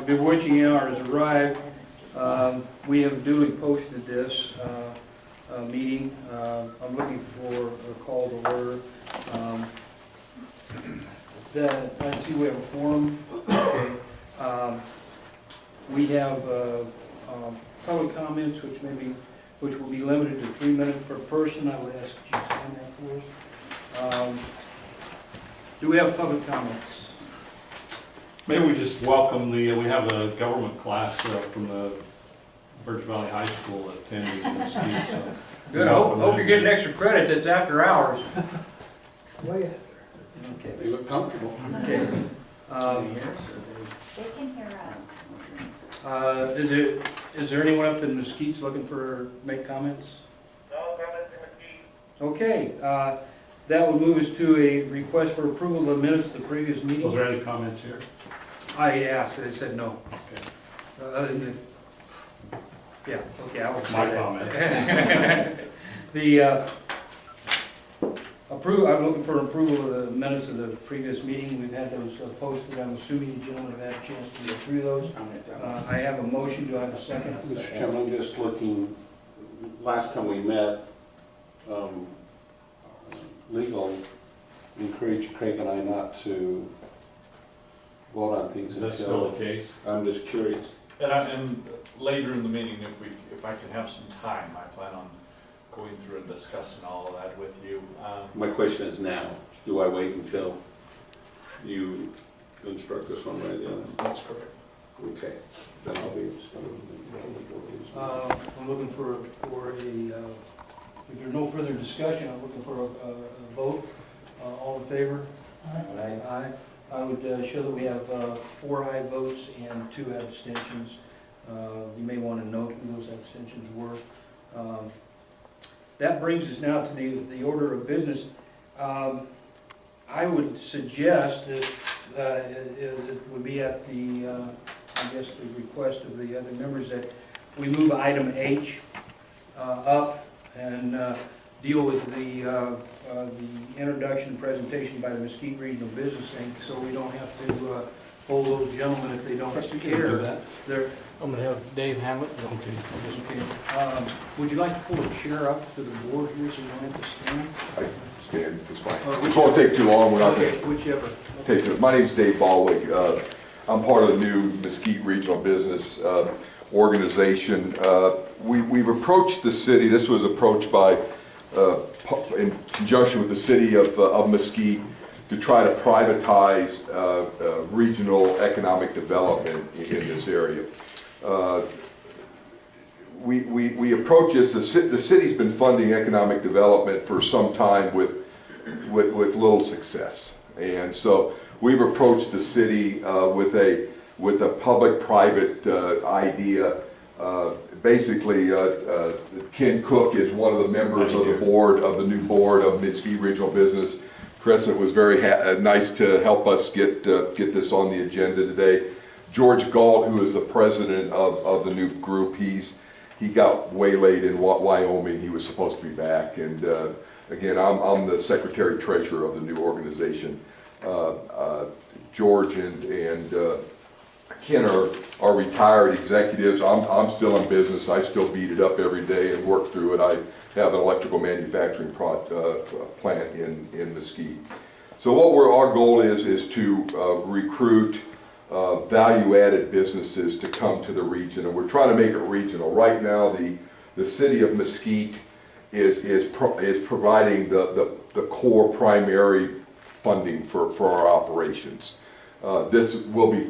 bewitching hour has arrived. We have duly posted this meeting. I'm looking for a call to order. I see we have a quorum. Okay. We have public comments, which will be limited to 3 minutes per person. I would ask you to time that for us. Do we have public comments? Maybe we just welcome we have a government class from the Birch Valley High School attending this week. So Good, I hope you're getting extra credit that's after hours. Way Okay. They look comfortable. Okay. They can hear us. Is there anyone up in Mesquite looking for make comments? No comments in Mesquite. Okay, that would move us to a request for approval of the minutes of the previous meeting. Was there any comments here? I asked, they said no. Okay. Other than, yeah, okay, I will say My that. comment. I'm looking for approval of the minutes of the previous meeting. We've had those posted. I'm assuming you gentlemen have had a chance to go through those. I have a motion. Do I have a second? Mr. Chairman, I'm just looking, last time we met, legal encouraged Craig and I not to vote on things Is that still until, the case? I'm just curious. And later in the meeting, if I can have some time, I plan on going through and discussing all of that with you. My question is now, do I wait until you instruct us one way or the other? That's correct. Okay, then I'll be. I'm looking for if there's no further discussion, I'm looking for a vote. All in favor? Aye. I would show that we have 4 aye votes and 2 abstentions. You may want to note who those abstentions were. That brings us now to the order of business. I would suggest that it would be at the, I guess, the request of the other members that we move item H up and deal with the introduction presentation by the Mesquite Regional Business Inc. So we don't have to hold those gentlemen if they don't care. They're, I'm gonna have Dave handle it. okay. Would you like to pull a chair up to the board here so you don't have to stand? I stand, it's fine. Oh, This won't take too long, we're not Okay, gonna whichever. take it. My name's Dave Baldwin. I'm part of the new Mesquite Regional Business Organization. We've approached the city, this was approached by, in conjunction with the city of Mesquite, to try to privatize regional economic development in this area. We approach this, the city's been funding economic development for some time with little success. And so we've approached the city with a public-private idea. Basically, Ken Cook is one of the members of the board, of the new board of Mesquite Regional Business. Crescent was very nice to help us get this on the agenda today. George Galt, who is the president of the new group, he got waylaid in Wyoming. He was supposed to be back. And again, I'm the secretary treasurer of the new organization. George and Ken are retired executives. I'm still in business. I still beat it up every day and work through it. I have an electrical manufacturing plant in Mesquite. So what our goal is to recruit value-added businesses to come to the region, and we're trying to make it regional. Right now, the city of Mesquite is providing the core primary funding for our operations. This will be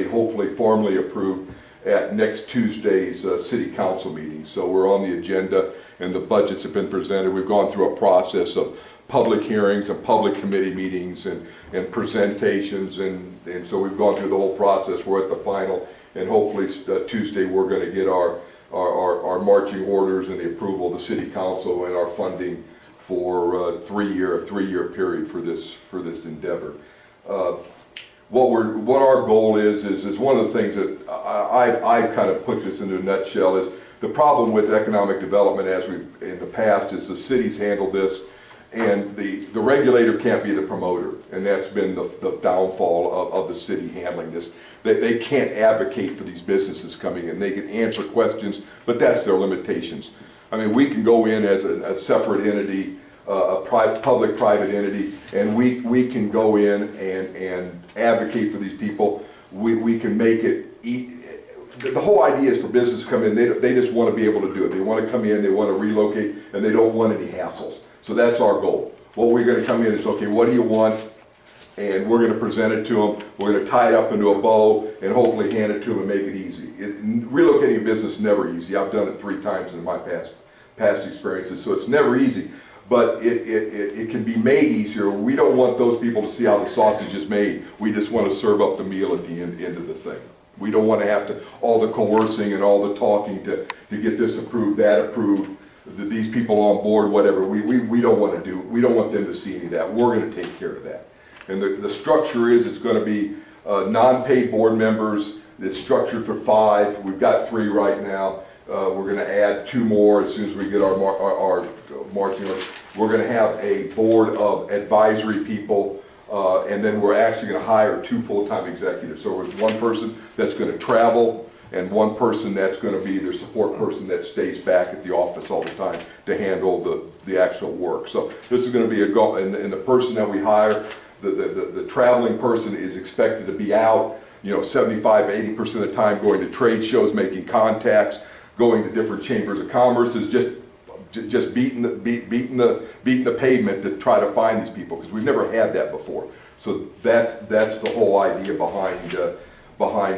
hopefully formally approved at next Tuesday's city council meeting. So we're on the agenda and the budgets have been presented. We've gone through a process of public hearings and public committee meetings and presentations, and so we've gone through the whole process. We're at the final, and hopefully Tuesday we're going to get our marching orders and the approval of the city council and our funding for a three-year period for this endeavor. What our goal is one of the things that I kind of put this into a nutshell is the problem with economic development as in the past is the cities handle this And the regulator can't be the promoter, and that's been the downfall of the city handling this. They can't advocate for these businesses coming in. They can answer questions, but that's their limitations. I mean, we can go in as a separate entity, a public-private entity, and we can go in and advocate for these people. We can make it, the whole idea is for business to come in, they just want to be able to do it. They want to come in, they want to relocate, and they don't want any hassles. So that's our goal. What we're going to come in is, okay, what do you want? And we're going to present it to them. We're going to tie it up into a bow and hopefully hand it to them and make it easy. Relocating a business is never easy. I've done it 3 times in my past experiences, so it's never easy. But it can be made easier. We don't want those people to see how the sausage is made. We just want to serve up the meal at the end of the thing. We don't want to have to, all the coercing and all the talking to get this approved, that approved, these people on board, whatever. We don't want to do, we don't want them to see any of that. We're going to take care of that. And the structure is, it's going to be non-paid board members. It's structured for 5. We've got 3 right now. We're going to add 2 more as soon as we get our marching orders. We're going to have a board of advisory people, and then we're actually going to hire 2 full-time executives. So there's 1 person that's going to travel, and 1 person that's going to be their support person that stays back at the office all the time to handle the actual work. So this is going to be a goal, and the person that we hire, the traveling person is expected to be out, 75–80% of the time, going to trade shows, making contacts, going to different chambers of commerce, is just beating the pavement to try to find these people, because we've never had that before. So that's the whole idea behind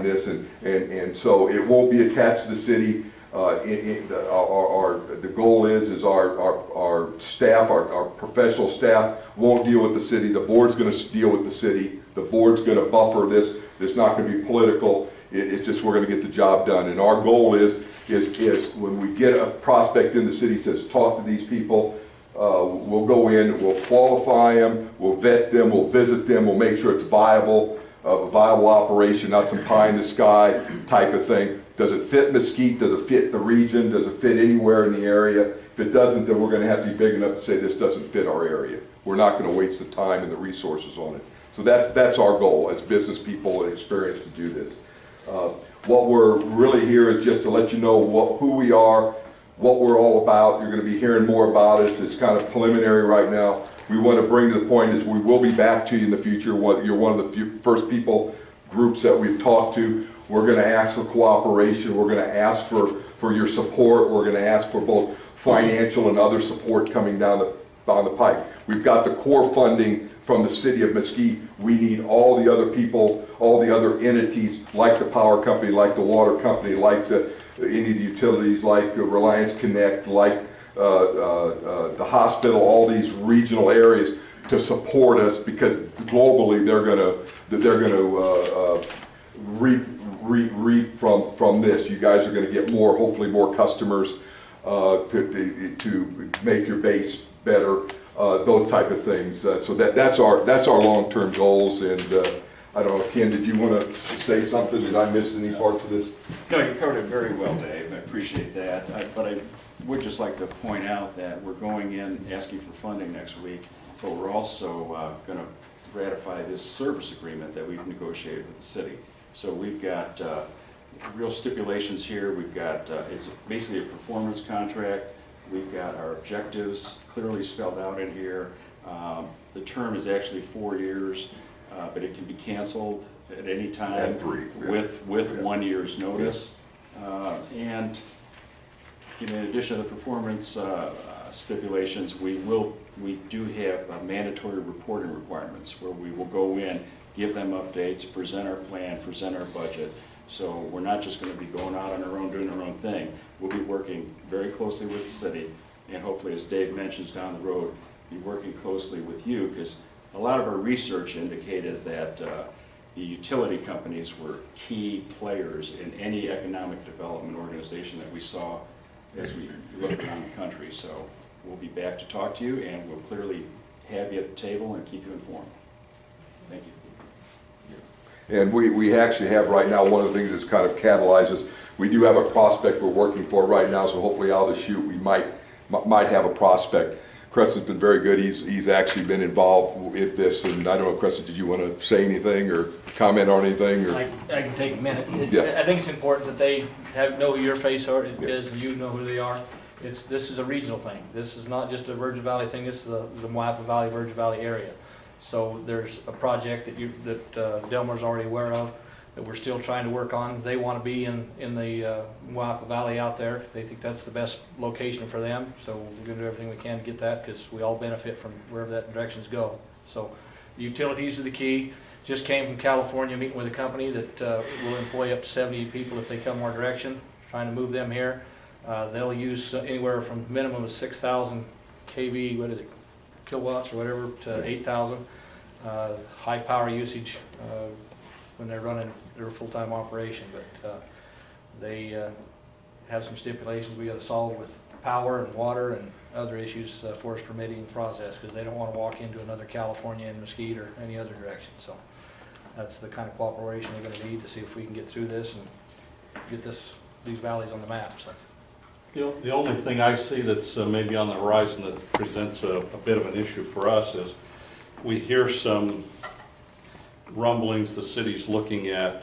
this, and so it won't be attached to the city. The goal is our staff, our professional staff won't deal with the city. The board's going to deal with the city. The board's going to buffer this. It's not going to be political. It's just we're going to get the job done. And our goal is when we get a prospect in the city says talk to these people, we'll go in, we'll qualify them, we'll vet them, we'll visit them, we'll make sure it's viable. A viable operation, not some pie in the sky type of thing. Does it fit Mesquite? Does it fit the region? Does it fit anywhere in the area? If it doesn't, then we're going to have to be big enough to say this doesn't fit our area. We're not going to waste the time and the resources on it. So that's our goal as business people and experience to do this. What we're really here is just to let you know who we are, what we're all about. You're going to be hearing more about us. It's kind of preliminary right now. We want to bring to the point is we will be back to you in the future. You're one of the first groups that we've talked to. We're going to ask for cooperation. We're going to ask for your support. We're going to ask for both financial and other support coming down the pipe. We've got the core funding from the city of Mesquite. We need all the other people, all the other entities, like the power company, like the water company, like any of the utilities, like Reliance Connect, like the hospital, all these regional areas to support us, because globally they're going to reap from this. You guys are going to get more, hopefully more customers to make your base better, those type of things. So that's our long-term goals. And I don't know, Ken, did you want to say something? Did I miss any parts of this? No, you covered it very well, Dave. I appreciate that. But I would just like to point out that we're going in asking for funding next week, but we're also going to ratify this service agreement that we've negotiated with the city. So we've got real stipulations here. We've got, it's basically a performance contract. We've got our objectives clearly spelled out in here. The term is actually 4 years, but it can be canceled at any time. At 3. With 1 year's notice. And in addition to the performance stipulations, we do have mandatory reporting requirements where we will go in, give them updates, present our plan, present our budget. So we're not just going to be going out on our own, doing our own thing. We'll be working very closely with the city, and hopefully, as Dave mentions down the road, be working closely with you, because a lot of our research indicated that the utility companies were key players in any economic development organization that we saw as we look around the country. So we'll be back to talk to you, and we'll clearly have you at the table and keep you informed. Thank you. And we actually have right now, one of the things that's kind of catalyzes, we do have a prospect we're working for right now, so hopefully out of the chute we might have a prospect. Creston's been very good. He's actually been involved with this, and I don't know, Creston, did you want to say anything or comment on anything? Or? I can take a minute. Yeah. I think it's important that they know who your face is, and you know who they are. This is a regional thing. This is not just a Virgin Valley thing. This is the Moapa Valley, Virgin Valley area. So there's a project that Delmar's already aware of, that we're still trying to work on. They want to be in the Moapa Valley out there. They think that's the best location for them. So we're going to do everything we can to get that, because we all benefit from wherever that directions go. So utilities are the key. Just came from California, meeting with a company that will employ up to 70 people if they come our direction, trying to move them here. They'll use anywhere from minimum of 6,000 kV, what is it, kilowatts or whatever, to 8,000. High power usage when they're running their full-time operation, but they have some stipulations we got to solve with power and water and other issues for us permitting the process, because they don't want to walk into another California and Mesquite or any other direction. So that's the kind of cooperation we're going to need to see if we can get through this and get these valleys on the map. So. The only thing I see that's maybe on the horizon that presents a bit of an issue for us is we hear some rumblings the city's looking at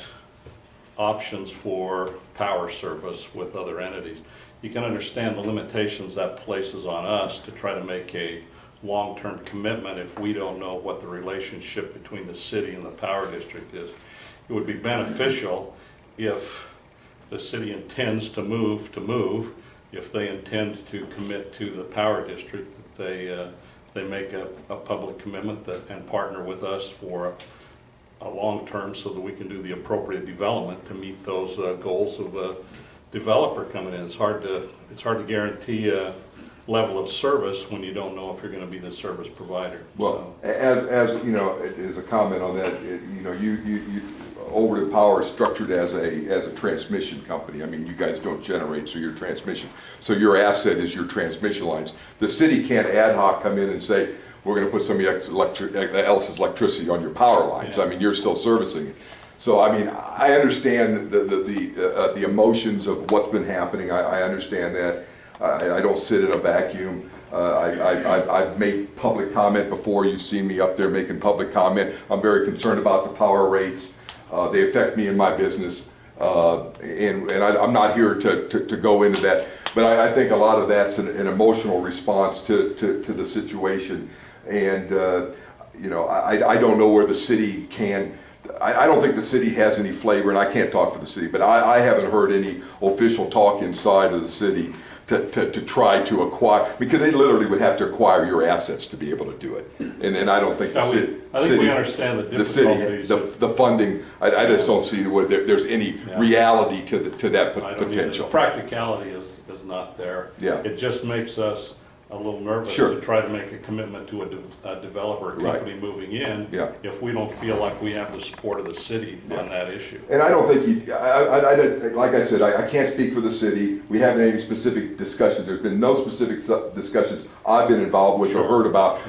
options for power service with other entities. You can understand the limitations that places on us to try to make a long-term commitment if we don't know what the relationship between the city and the power district is. It would be beneficial if the city intends to move, if they intend to commit to the power district, that they make a public commitment and partner with us for a long term, so that we can do the appropriate development to meet those goals of a developer coming in. It's hard to guarantee a level of service when you don't know if you're going to be the service provider. Well, as you know, as a comment on that, Overton Power is structured as a transmission company. I mean, you guys don't generate, so you're transmission. So your asset is your transmission lines. The city can't ad hoc come in and say, we're going to put somebody else's electricity on your power lines. Yeah. I mean, you're still servicing it. So, I mean, I understand the emotions of what's been happening. I understand that. I don't sit in a vacuum. I've made public comment before. You've seen me up there making public comment. I'm very concerned about the power rates. They affect me in my business, and I'm not here to go into that. But I think a lot of that's an emotional response to the situation. And I don't know where the city can. I don't think the city has any flavor, and I can't talk for the city, but I haven't heard any official talk inside of the city to try to acquire, because they literally would have to acquire your assets to be able to do it. And I don't think the city. I think we understand the difficulties. The funding, I just don't see where there's any reality to that I don't potential. either. Practicality is not there. Yeah. It just makes us a little nervous Sure. to try to make a commitment to a developer, a company moving in, Yeah. if we don't feel like we have the support of the city on that issue. And I don't think like I said, I can't speak for the city. We haven't had any specific discussions. There's been no specific discussions I've been involved with or heard about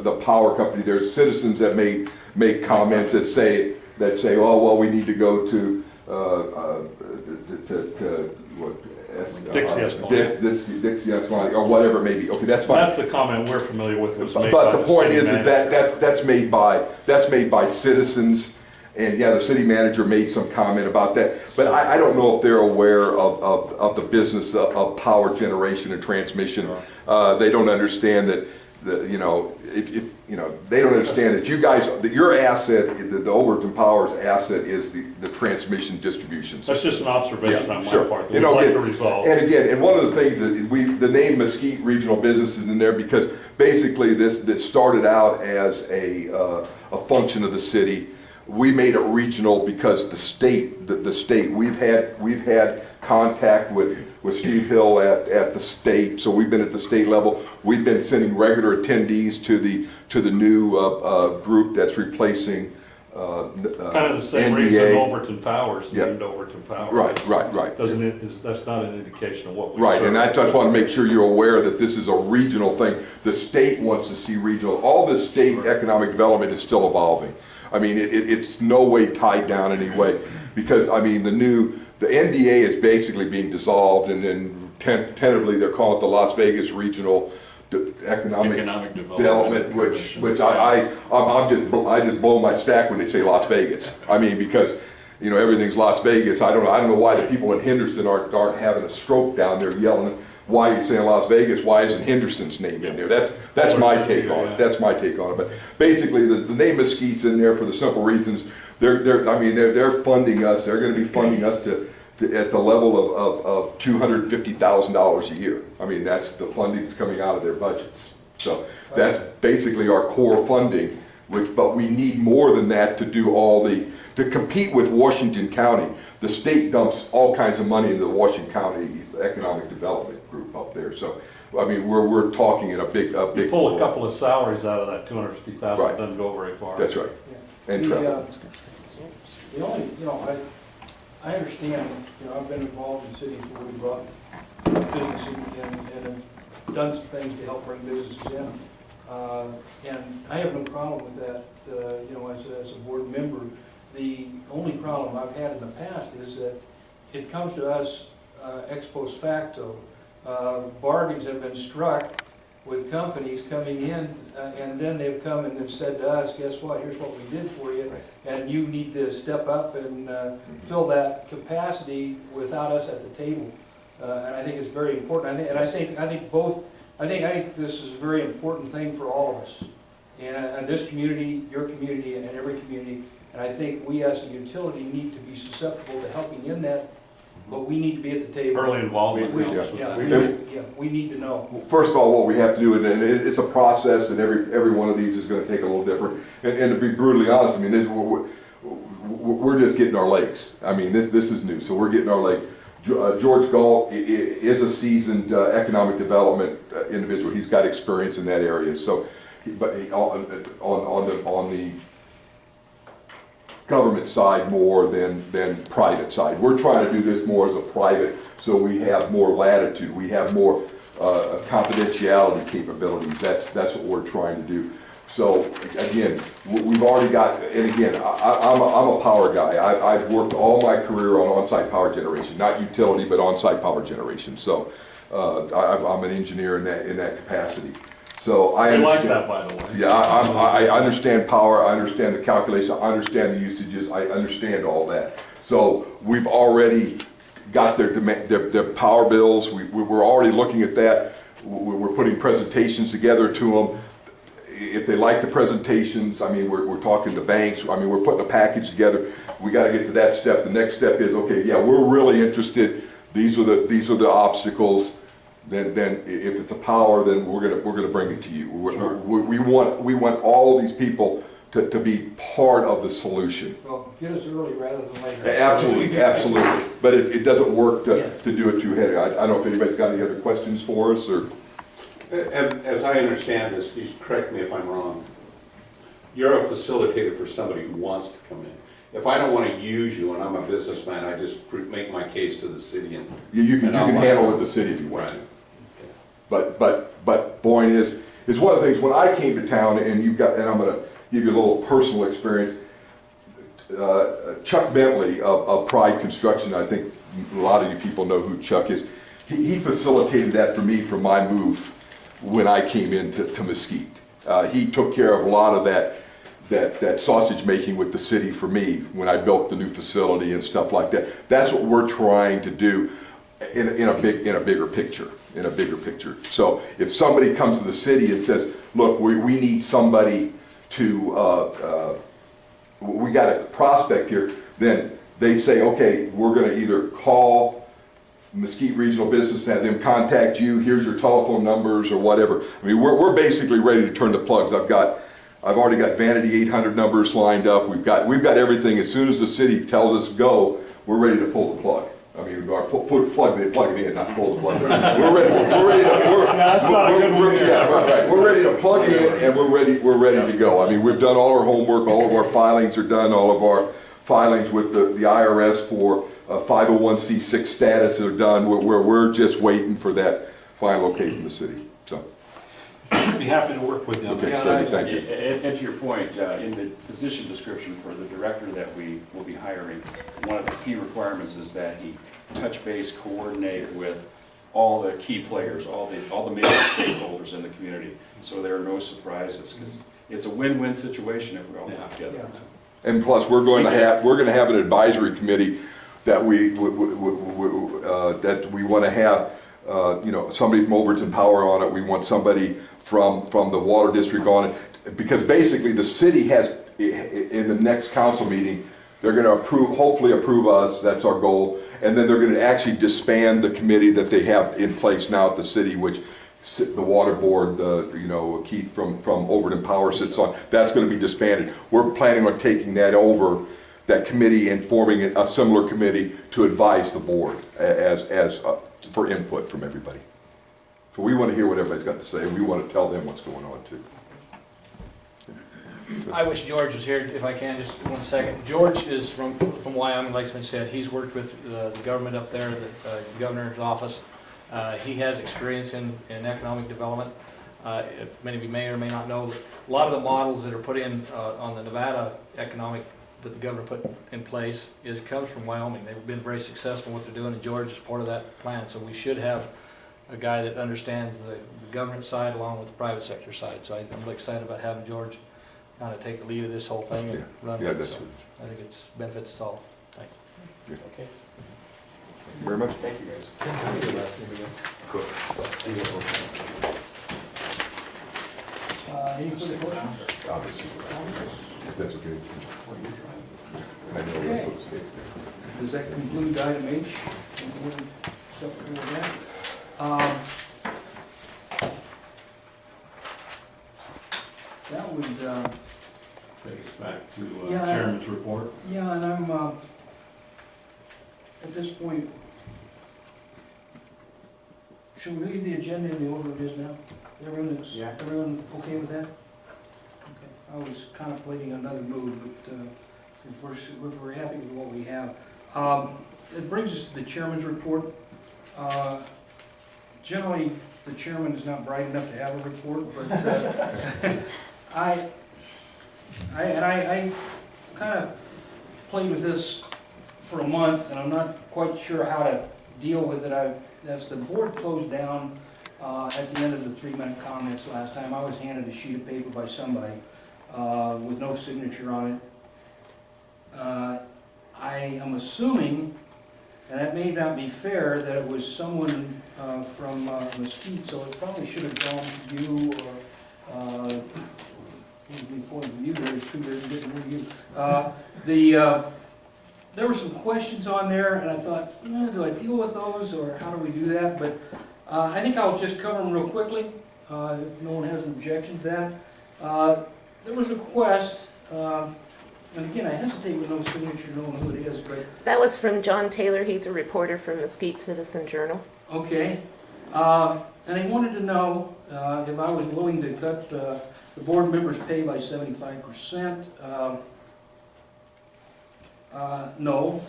the power company. There's citizens that make comments that say, oh, well, we need to go to what? Dixie Esplanade. Dixie Esplanade, or whatever it may be. Okay, that's fine. That's the comment we're familiar with. Was made But by the point city is manager. that's made by citizens, and yeah, the city manager made some comment about that. But I don't know if they're aware of the business of power generation and transmission. They don't understand that if they don't understand that you guys, that your asset, the Overton Power's asset is the transmission distribution system. That's just an observation on my Sure. part that we'd like to resolve. And again, and one of the things that the name Mesquite Regional Business is in there because basically this started out as a function of the city. We made it regional because the state, we've had contact with Steve Hill at the state, so we've been at the state level. We've been sending regular attendees to the new group that's replacing Kind of the same NDA. reason Overton Powers Yeah. named Overton Power. Right. That's not an indication of what we Right, serve. and I just want to make sure you're aware that this is a regional thing. The state wants to see regional. All the state economic development is still evolving. I mean, it's no way tied down in any way because, I mean, the NDA is basically being dissolved and then tentatively they're calling it the Las Vegas Regional economic Economic development, which I just blow my stack when they say Las Vegas. I mean, because, you know, everything's Las Vegas. I don't know why the people in Henderson aren't having a stroke down there yelling, why are you saying Las Vegas? Why isn't Henderson's name in there? That's my take on it. That's my take on it. But basically, the name Mesquite's in there for the simple reasons they're funding us. They're going to be funding us to at the level of $250,000 a year. I mean, that's the funding that's coming out of their budgets. So that's basically our core funding, but we need more than that to do to compete with Washington County. The state dumps all kinds of money into the Washington County Economic Development Group up there. So, I mean, we're talking in a big. You pull a couple of salaries out of that 250,000, Right. it doesn't go very far. That's right. Yeah. And travel. The only, you know, I understand, you know, I've been involved in cities where we brought business in and have done some things to help bring businesses in. And I have no problem with that, you know, as a board member. The only problem I've had in the past is that it comes to us ex post facto. Bargains have been struck with companies coming in, and then they've come and they've said to us, guess what, here's what we did for you, and you need to step up and fill that capacity without us at the table. And I think it's very important. I think this is a very important thing for all of us. And this community, your community, and every community. And I think we as a utility need to be susceptible to helping in that, but we need to be at the table. Early involvement. We need to know. First of all, what we have to do, and it's a process, and every one of these is going to take a little different. And to be brutally honest, I mean, we're just getting our legs. I mean, this is new, so we're getting our legs. George Galt is a seasoned economic development individual. He's got experience in that area. So, but on the government side more than private side. We're trying to do this more as a private, so we have more latitude. We have more confidentiality capabilities. That's what we're trying to do. So again, we've already got, and again, I'm a power guy. I've worked all my career on on-site power generation, not utility, but on-site power generation. So I'm an engineer in that capacity. So I like understand. that, by the way. Yeah, I understand power. I understand the calculation. I understand the usages. I understand all that. So we've already got their power bills. We're already looking at that. We're putting presentations together to them. If they like the presentations, I mean, we're talking to banks. I mean, we're putting a package together. We got to get to that step. The next step is, okay, yeah, we're really interested. These are the obstacles. Then if it's a power, then we're gonna bring it to you. We want all these people to be part of the solution. Well, get us early rather than later. Absolutely. But it doesn't work to do it too heavy. I don't know if anybody's got any other questions for us or. As I understand this, you should correct me if I'm wrong, you're a facilitator for somebody who wants to come in. If I don't want to use you and I'm a businessman, I just make my case to the city and... You can handle it with the city if you want to. But Boyne is one of the things, when I came to town, and I'm going to give you a little personal experience, Chuck Bentley of Pride Construction, I think a lot of you people know who Chuck is, he facilitated that for me for my move when I came into Mesquite. He took care of a lot of that sausage making with the city for me when I built the new facility and stuff like that. That's what we're trying to do in a bigger picture. So if somebody comes to the city and says, look, we need somebody to, we got a prospect here, then they say, okay, we're going to either call Mesquite Regional Business, have them contact you, here's your telephone numbers or whatever. I mean, we're basically ready to turn the plugs. I've already got Vanity 800 numbers lined up. We've got everything. As soon as the city tells us go, we're ready to pull the plug. I mean, plug it in, not pull the plug. We're ready to plug it in, and we're ready to go. I mean, we've done all our homework. All of our filings are done. All of our filings with the IRS for 501c6 status are done. We're just waiting for that final okay from the city. So, I'd be happy to work with you on okay, that. thank you. And to your point, in the position description for the director that we will be hiring, one of the key requirements is that he touch base, coordinate with all the key players, all the major stakeholders in the community. So there are no surprises, because it's a win-win situation if we all work together. And plus, we're going to have an advisory committee that we want to have, somebody from Overton Power on it. We want somebody from the water district on it, because basically the city has, in the next council meeting, they're going to hopefully approve us. That's our goal. And then they're going to actually disband the committee that they have in place now at the city, which the water board, Keith from Overton Power sits on. That's going to be disbanded. We're planning on taking that over, that committee, and forming a similar committee to advise the board for input from everybody. So we want to hear what everybody's got to say, and we want to tell them what's going on too. I wish George was here, if I can, just 1 second. George is from Wyoming, like it's been said. He's worked with the government up there, the governor's office. He has experience in economic development. If many of you may or may not know, a lot of the models that are put in on the Nevada economic that the governor put in place comes from Wyoming. They've been very successful in what they're doing, and George is part of that plan. So we should have a guy that understands the government side along with the private sector side. So I'm really excited about having George kind of take the lead of this whole thing and run it. So I think it benefits us all. Thanks. Yeah. Okay. Thank you very much. Thank you, guys. Any further questions? That's okay. I know Okay. what folks say. Does that conclude item H? Something with that? That would, Take us back to Yeah. Chairman's report. yeah, and I'm, at this point, should we leave the agenda in the order it is now? Everyone okay with that? Okay. I was contemplating another move, but if we're happy with what we have. It brings us to the chairman's report. Generally, the chairman is not bright enough to have a report, but I kind of played with this for a month, and I'm not quite sure how to deal with it. As the board closed down at the end of the 3-minute comments last time, I was handed a sheet of paper by somebody with no signature on it. I am assuming, and that may not be fair, that it was someone from Mesquite, so it probably should have gone to you or there were some questions on there, and I thought, do I deal with those, or how do we do that? But I think I'll just cover them real quickly, if no one has an objection to that. There was a request, and again, I hesitate with no signature, knowing who it is, but That was from John Taylor. He's a reporter from Mesquite Citizen Journal. okay. And they wanted to know if I was willing to cut the board members' pay by 75%. No.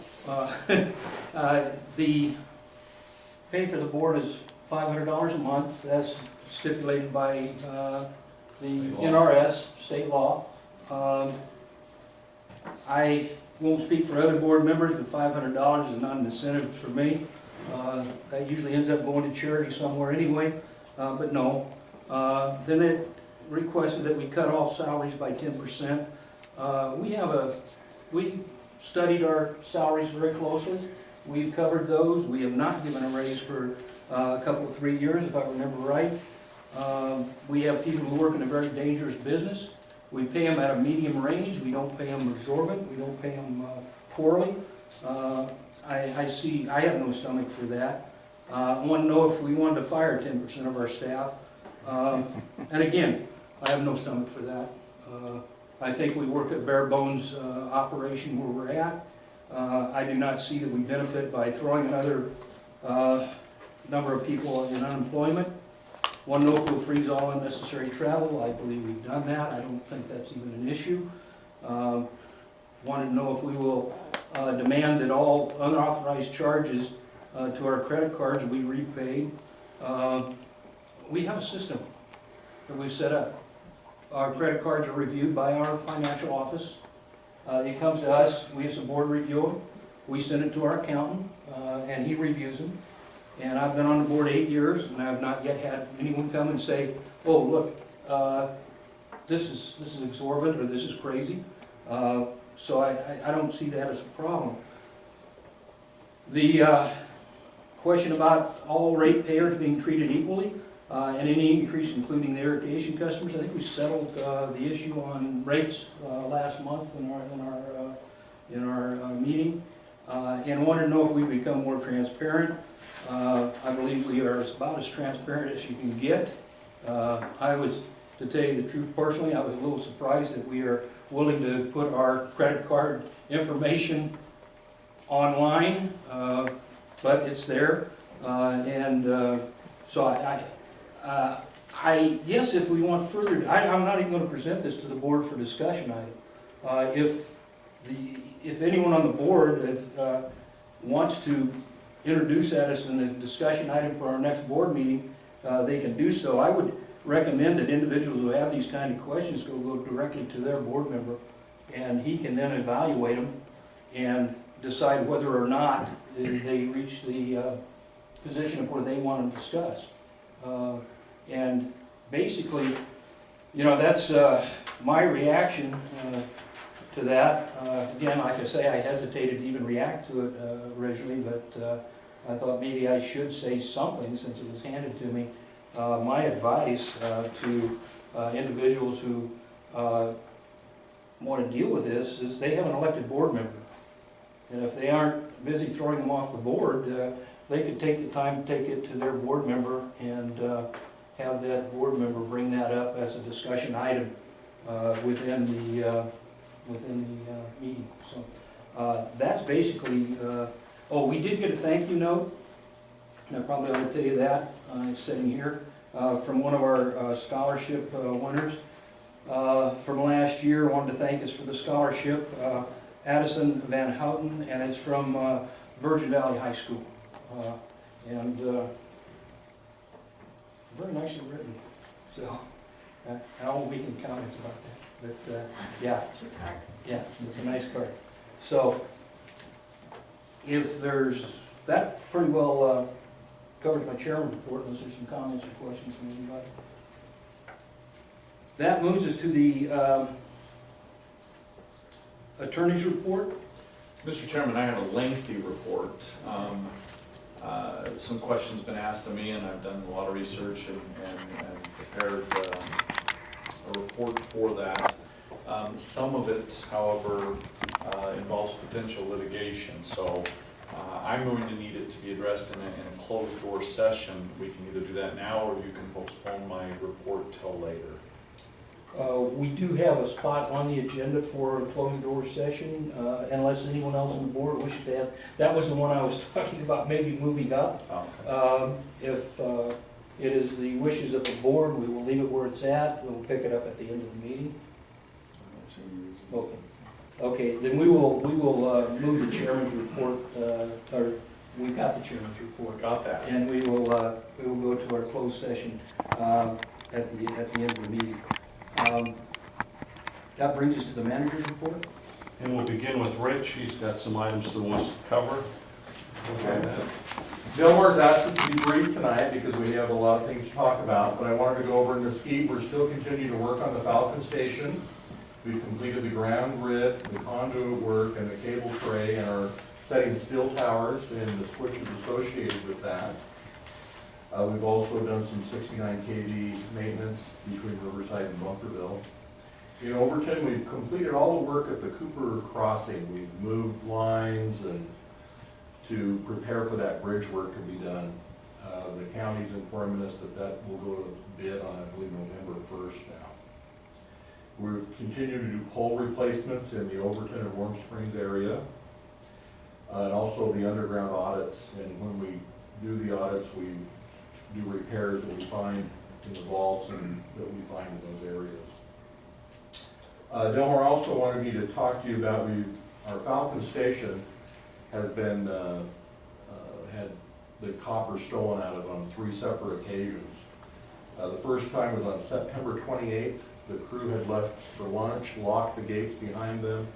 The pay for the board is $500 a month. That's stipulated by the NRS, state law. I won't speak for other board members, but $500 is not an incentive for me. That usually ends up going to charity somewhere anyway, but no. Then it requested that we cut all salaries by 10%. We studied our salaries very closely. We've covered those. We have not given a raise for a couple of 3 years, if I remember right. We have people who work in a very dangerous business. We pay them at a medium range. We don't pay them exorbitant. We don't pay them poorly. I have no stomach for that. I want to know if we wanted to fire 10% of our staff. And again, I have no stomach for that. I think we work at bare bones operation where we're at. I do not see that we benefit by throwing another number of people in unemployment. Want to know if we'll freeze all unnecessary travel. I believe we've done that. I don't think that's even an issue. Wanted to know if we will demand that all unauthorized charges to our credit cards be repaid. We have a system that we've set up. Our credit cards are reviewed by our financial office. It comes to us, we as a board review them. We send it to our accountant, and he reviews them. And I've been on the board 8 years, and I've not yet had anyone come and say, oh, look, this is exorbitant, or this is crazy. So I don't see that as a problem. The question about all ratepayers being treated equally, and any increase including the irrigation customers, I think we settled the issue on rates last month in our meeting, and wanted to know if we've become more transparent. I believe we are about as transparent as you can get. To tell you the truth personally, I was a little surprised that we are willing to put our credit card information online, but it's there. So yes, if we want further, I'm not even going to present this to the board for discussion item. If anyone on the board wants to introduce that as a discussion item for our next board meeting, they can do so. I would recommend that individuals who have these kind of questions go directly to their board member, and he can then evaluate them and decide whether or not they reach the position of where they want to discuss. And basically, that's my reaction to that. Again, like I say, I hesitated to even react to it originally, but I thought maybe I should say something since it was handed to me. My advice to individuals who want to deal with this is they have an elected board member. And if they aren't busy throwing them off the board, they could take the time to take it to their board member and have that board member bring that up as a discussion item within the meeting. So that's basically, we did get a thank you note, and I probably ought to tell you that, sitting here, from one of our scholarship winners from last year. Wanted to thank us for the scholarship, Addison Van Houten, and it's from Virgin Valley High School. Very nicely written. So I won't make any comments about that. But yeah, it's a nice card. So if that pretty well covers my chairman's report, unless there's some comments or questions from anybody. That moves us to the attorney's report. Mr. Chairman, I have a lengthy report. Some questions been asked of me, and I've done a lot of research and prepared a report for that. Some of it, however, involves potential litigation, so I'm going to need it to be addressed in a closed door session. We can either do that now, or you can postpone my report till later. We do have a spot on the agenda for a closed door session, unless anyone else on the board wishes to have. That was the one I was talking about, maybe moving up. Okay. If it is the wishes of the board, we will leave it where it's at. We'll pick it up at the end of the meeting. Okay, then we will move the chairman's report, or we got the chairman's report. Got that. And we will go to our closed session at the end of the meeting. That brings us to the manager's report. And we'll begin with Rich. He's got some items that he wants to cover. Okay. Delmar's asked us to be brief tonight because we have a lot of things to talk about, but I wanted to go over in Mesquite. We're still continuing to work on the Falcon Station. We've completed the ground grid, the conduit work, and the cable tray, and are setting steel towers and the switches associated with that. We've also done some 69 kV maintenance between Riverside and Bunkerville. In Overton, we've completed all the work at the Cooper Crossing. We've moved lines and to prepare for that bridge work to be done. The county's informing us that will go to bid on, I believe, November 1st now. We've continued to do pole replacements in the Overton and Warm Springs area, and also the underground audits. And when we do the audits, we do repairs that we find in the vaults and that we find in those areas. Delmar also wanted me to talk to you about our Falcon Station has been had the copper stolen out of on 3 separate occasions. The first time was on September 28th. The crew had left for lunch, locked the gates behind them.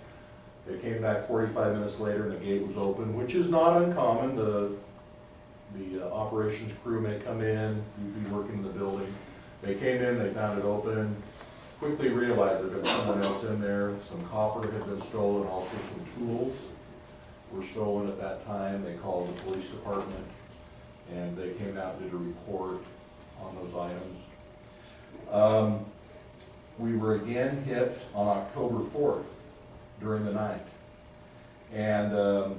They came back 45 minutes later and the gate was open, which is not uncommon. The the operations crew may come in, you'd be working in the building. They came in, they found it open, quickly realized there had been someone else in there, some copper had been stolen, also some tools were stolen at that time. They called the police department, and they came out and did a report on those items. We were again hit on October 4th during the night, and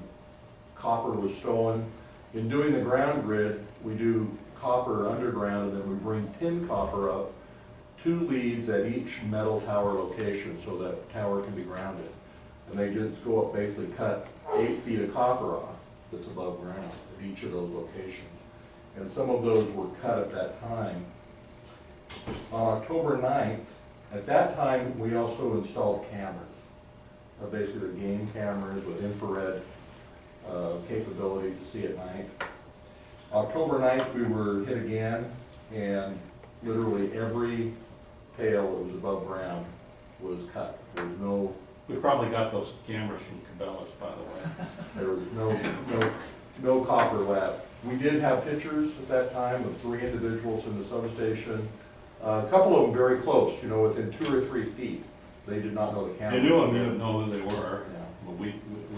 copper was stolen. In doing the ground grid, we do copper underground, and then we bring tin copper up, 2 leads at each metal tower location, so that tower can be grounded. And they just go up, basically cut 8 feet of copper off that's above ground at each of those locations. And some of those were cut at that time. On October 9th, at that time, we also installed cameras. Basically, the game cameras with infrared capability to see at night. October 9th, we were hit again, and literally every pail that was above ground was cut. There was no, We probably got those cameras from Cabela's, by the way. there was no copper left. We did have pictures at that time of 3 individuals in the substation. A couple of them very close, you know, within 2 or 3 feet. They did not know the camera. They knew them, you didn't know who they were, Yeah. but we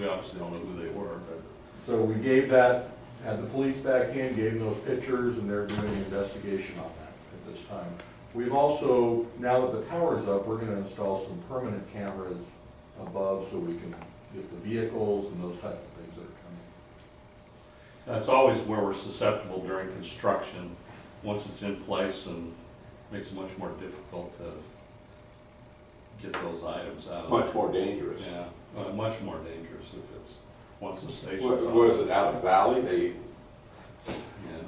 obviously don't know who they were, but. So we gave that, had the police back in, gave them those pictures, and they're doing an investigation on that at this time. We've also, now that the tower's up, we're gonna install some permanent cameras above so we can get the vehicles and those type of things that are coming. That's always where we're susceptible during construction, once it's in place, and makes it much more difficult to get those items out of there. Much more dangerous. Yeah, much more dangerous if it's, once the station's What on. was it, out of Valley? They, Yeah.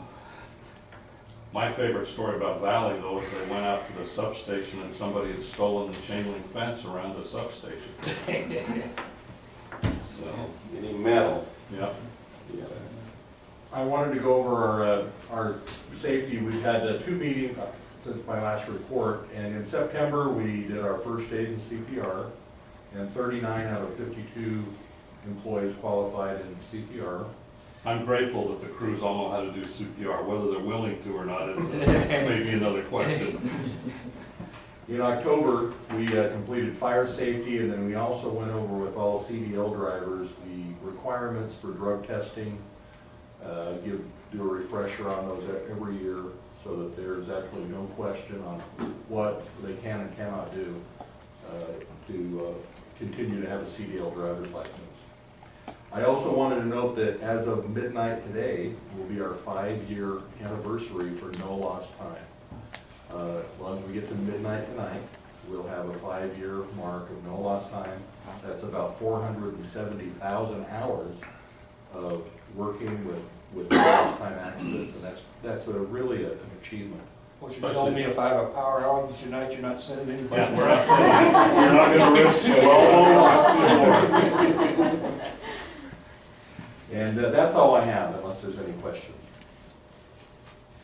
My favorite story about Valley, though, is they went out to the substation and somebody had stolen the chain link fence around the substation. So, any metal. yeah. Yeah. I wanted to go over our safety. We've had 2 meetings since my last report, and in September, we did our first aid in CPR, and 39 out of 52 employees qualified in CPR. I'm grateful that the crews all know how to do CPR, whether they're willing to or not, it may be another question. In October, we completed fire safety, and then we also went over with all CDL drivers the requirements for drug testing, do a refresher on those every year so that there's absolutely no question on what they can and cannot do to continue to have a CDL driver's license. I also wanted to note that as of midnight today will be our 5-year anniversary for no lost time. As long as we get to midnight tonight, we'll have a 5-year mark of no lost time. That's about 470,000 hours of working with no lost time accidents, and that's really an achievement. What you told me, if I have a power outage tonight, you're not sending anybody. Yeah, we're not saying, you're not gonna risk it. And that's all I have, unless there's any questions.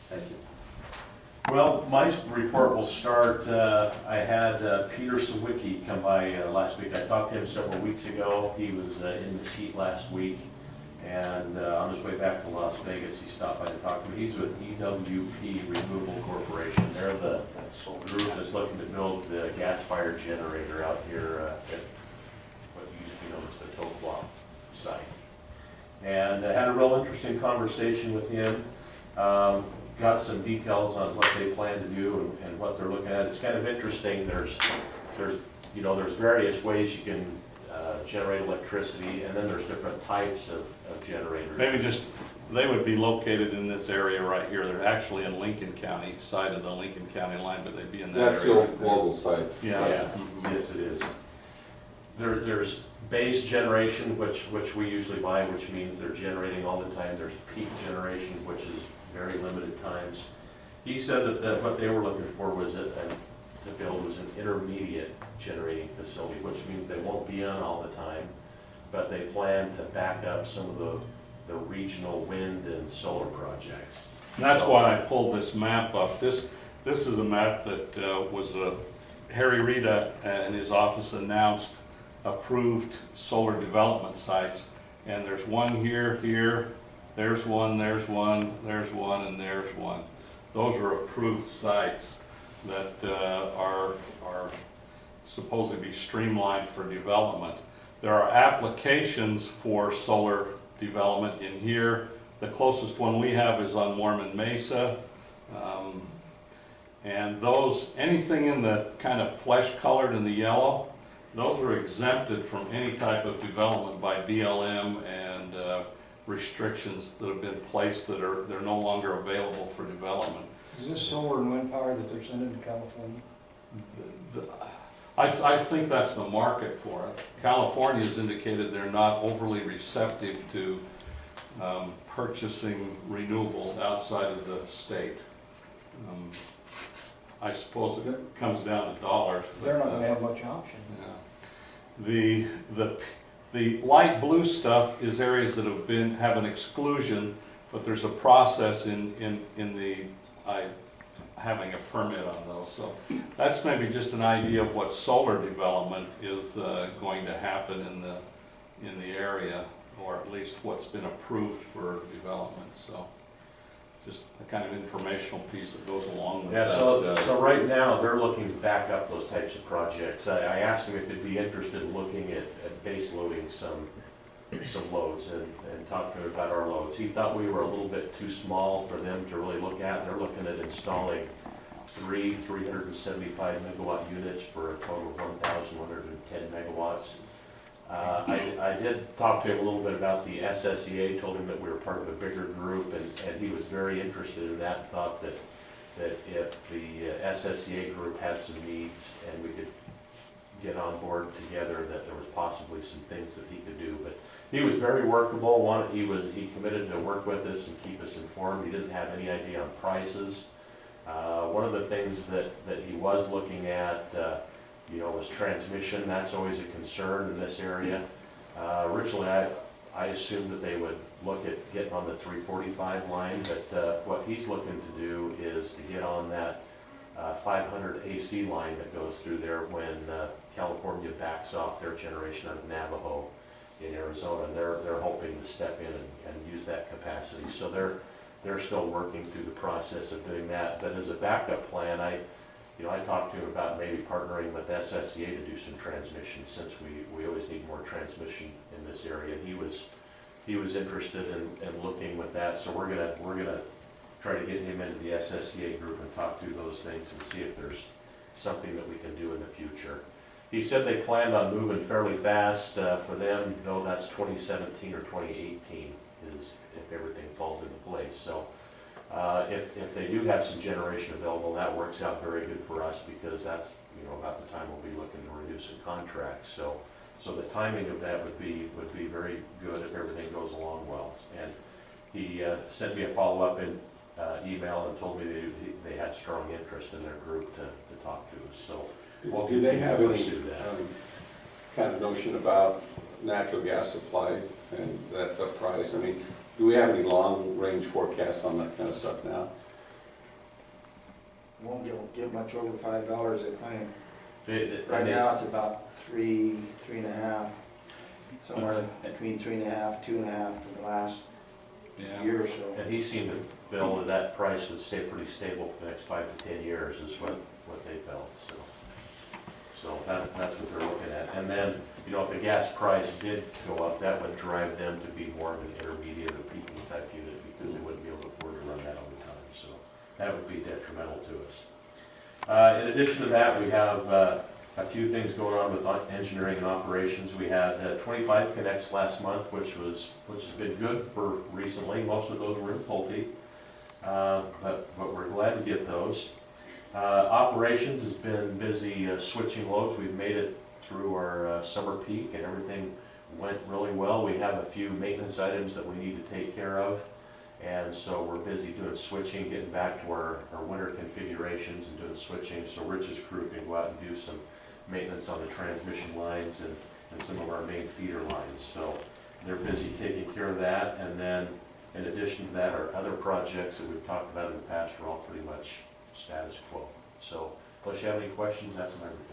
Thank you. Well, my report will start, I had Peter Sawicki come by last week. I talked to him several weeks ago. He was in Mesquite last week, and on his way back to Las Vegas, he stopped by to talk to me. He's with EWP Removal Corporation. They're the group that's looking to build the gas-fired generator out here at what used to be known as the Toquah site. And I had a real interesting conversation with him. Got some details on what they plan to do and what they're looking at. It's kind of interesting. There's various ways you can generate electricity, and then there's different types of generators. Maybe just, they would be located in this area right here. They're actually in Lincoln County, side of the Lincoln County line, but they'd be in that area. That's the old global site. Yeah. Yes, it is. There's base generation, which we usually buy, which means they're generating all the time. There's peak generation, which is very limited times. He said that what they were looking for was to build was an intermediate generating facility, which means they won't be on all the time, but they plan to back up some of the regional wind and solar projects. And that's why I pulled this map up. This is a map that was Harry Rita and his office announced approved solar development sites. And there's one here, there's one, there's one, there's one, and there's one. Those are approved sites that are supposed to be streamlined for development. There are applications for solar development in here. The closest one we have is on Mormon Mesa. And those, anything in the kind of flesh colored and the yellow, those are exempted from any type of development by BLM and restrictions that have been placed that they're no longer available for development. Is this solar and wind power that they're sending to California? I think that's the market for it. California has indicated they're not overly receptive to purchasing renewables outside of the state. I suppose it comes down to dollars. They're not gonna have much option. Yeah. The light blue stuff is areas that have an exclusion, but there's a process in having a permit on those. So that's maybe just an idea of what solar development is going to happen in the area, or at least what's been approved for development. So just a kind of informational piece that goes along with Yeah, that. so right now, they're looking to back up those types of projects. I asked him if he'd be interested in looking at base loading some loads and talk to him about our loads. He thought we were a little bit too small for them to really look at. They're looking at installing 375 megawatt units for a total of 1,110 megawatts. I did talk to him a little bit about the SSEA, told him that we were part of a bigger group, and he was very interested in that, thought that if the SSEA group had some needs and we could get on board together, that there was possibly some things that he could do. But he was very workable. He committed to work with us and keep us informed. He didn't have any idea on prices. One of the things that he was looking at, was transmission. That's always a concern in this area. Originally, I assumed that they would look at getting on the 345 line, but what he's looking to do is to get on that 500 AC line that goes through there when California backs off their generation out of Navajo in Arizona. And they're hoping to step in and use that capacity. So they're still working through the process of doing that. But as a backup plan, I talked to him about maybe partnering with SSEA to do some transmission, since we always need more transmission in this area. And he was interested in looking with that. So we're gonna try to get him into the SSEA group and talk through those things and see if there's something that we can do in the future. He said they planned on moving fairly fast. For them, that's 2017 or 2018 is if everything falls into place. So if they do have some generation available, that works out very good for us, because that's about the time we'll be looking to renew some contracts. So the timing of that would be very good if everything goes along well. And he sent me a follow-up email and told me they had strong interest in their group to talk to us. So we'll Do they have any pursue that. kind of notion about natural gas supply and the price? I mean, do we have any long-range forecasts on that kind of stuff now? Won't get much over $5 a claim. And Right now, it's about 3.5, somewhere between 3.5, 2.5 for the last year or so. And he seemed to feel that price would stay pretty stable for the next 5 to 10 years is what they felt. So that's what they're looking at. And then, if the gas price did go up, that would drive them to be more of an intermediate or peaking type unit, because they wouldn't be able to afford to run that all the time. So that would be detrimental to us. In addition to that, we have a few things going on with engineering and operations. We had 25 connects last month, which has been good for recently. Most of those were in Pulte, but we're glad to get those. Operations has been busy switching loads. We've made it through our summer peak, and everything went really well. We have a few maintenance items that we need to take care of, and so we're busy doing switching, getting back to our winter configurations and doing switching, so Rich's crew can go out and do some maintenance on the transmission lines and some of our main feeder lines. So they're busy taking care of that, and then in addition to that, our other projects that we've talked about in the past are all pretty much status quo. So unless you have any questions, that's my report.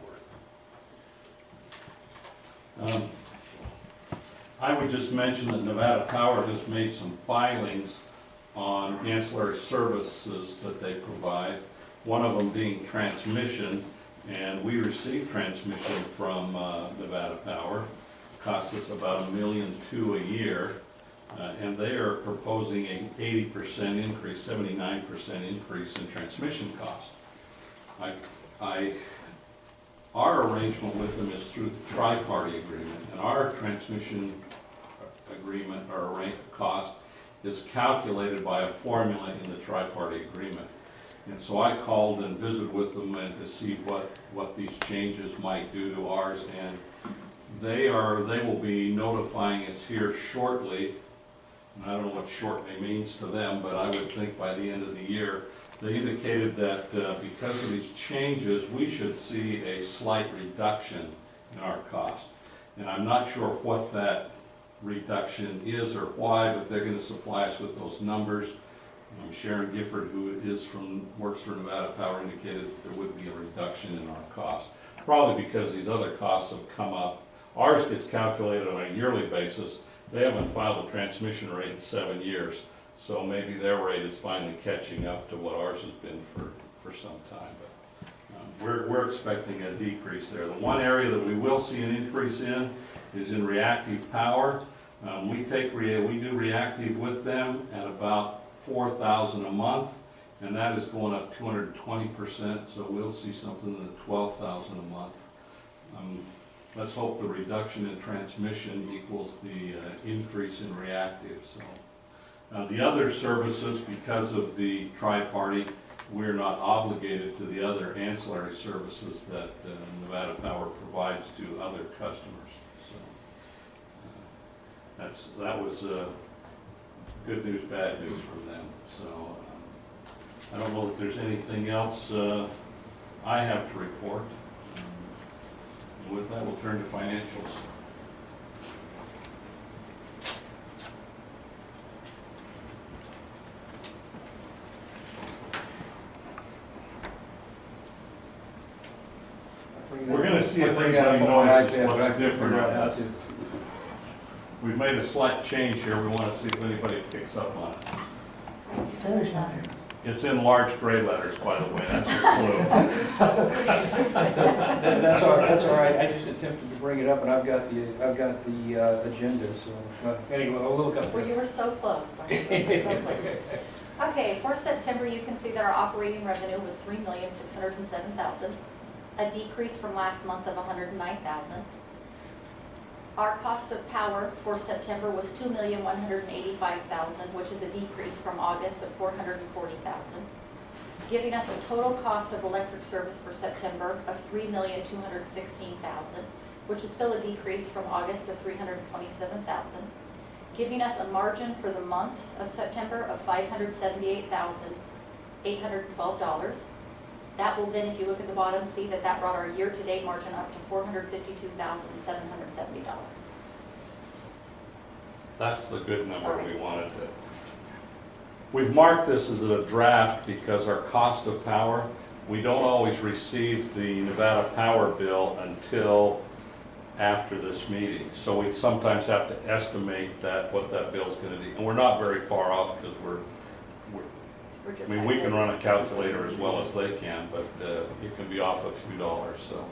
I would just mention that Nevada Power has made some filings on ancillary services that they provide, one of them being transmission, and we receive transmission from Nevada Power. Costs us about $1.2 million a year, and they are proposing an 80% increase, 79% increase in transmission costs. Our arrangement with them is through the tri-party agreement, and our transmission agreement or cost is calculated by a formula in the tri-party agreement. And so I called and visited with them and to see what these changes might do to ours, and they will be notifying us here shortly. And I don't know what shortly means to them, but I would think by the end of the year. They indicated that because of these changes, we should see a slight reduction in our cost. And I'm not sure what that reduction is or why, but they're going to supply us with those numbers. Sharon Gifford, who works for Nevada Power, indicated that there would be a reduction in our cost. Probably because these other costs have come up. Ours gets calculated on a yearly basis. They haven't filed a transmission rate in 7 years. So maybe their rate is finally catching up to what ours has been for some time. But we're expecting a decrease there. The one area that we will see an increase in is in reactive power. We do reactive with them at about $4,000 a month, and that is going up 220%. So we'll see something in the $12,000 a month. Let's hope the reduction in transmission equals the increase in reactive. So. The other services, because of the tri-party, we're not obligated to the other ancillary services that Nevada Power provides to other customers. So that was good news, bad news for them. So I don't know if there's anything else I have to report. And with that, we'll turn to financials. We're going to see if anybody notices what's different on this. We've made a slight change here. We want to see if anybody picks up on it. It's in large gray letters, by the way. That's your clue. That's all right. I just attempted to bring it up, and I've got the agenda. So anyway, we'll look up. Well, you were so close. So close. Okay, for September, you can see that our operating revenue was $3,607,000, a decrease from last month of $109,000. Our cost of power for September was $2,185,000, which is a decrease from August of $440,000, giving us a total cost of electric service for September of $3,216,000, which is still a decrease from August of $327,000, giving us a margin for the month of September of $578,812. That will then, if you look at the bottom, see that brought our year-to-date margin up to $452,770. That's the good number we wanted to. We've marked this as a draft because our cost of power, we don't always receive the Nevada Power bill until after this meeting. So we sometimes have to estimate what that bill is going to be. And we're not very far off because we can run a calculator as well as they can, but it can be off a few dollars. So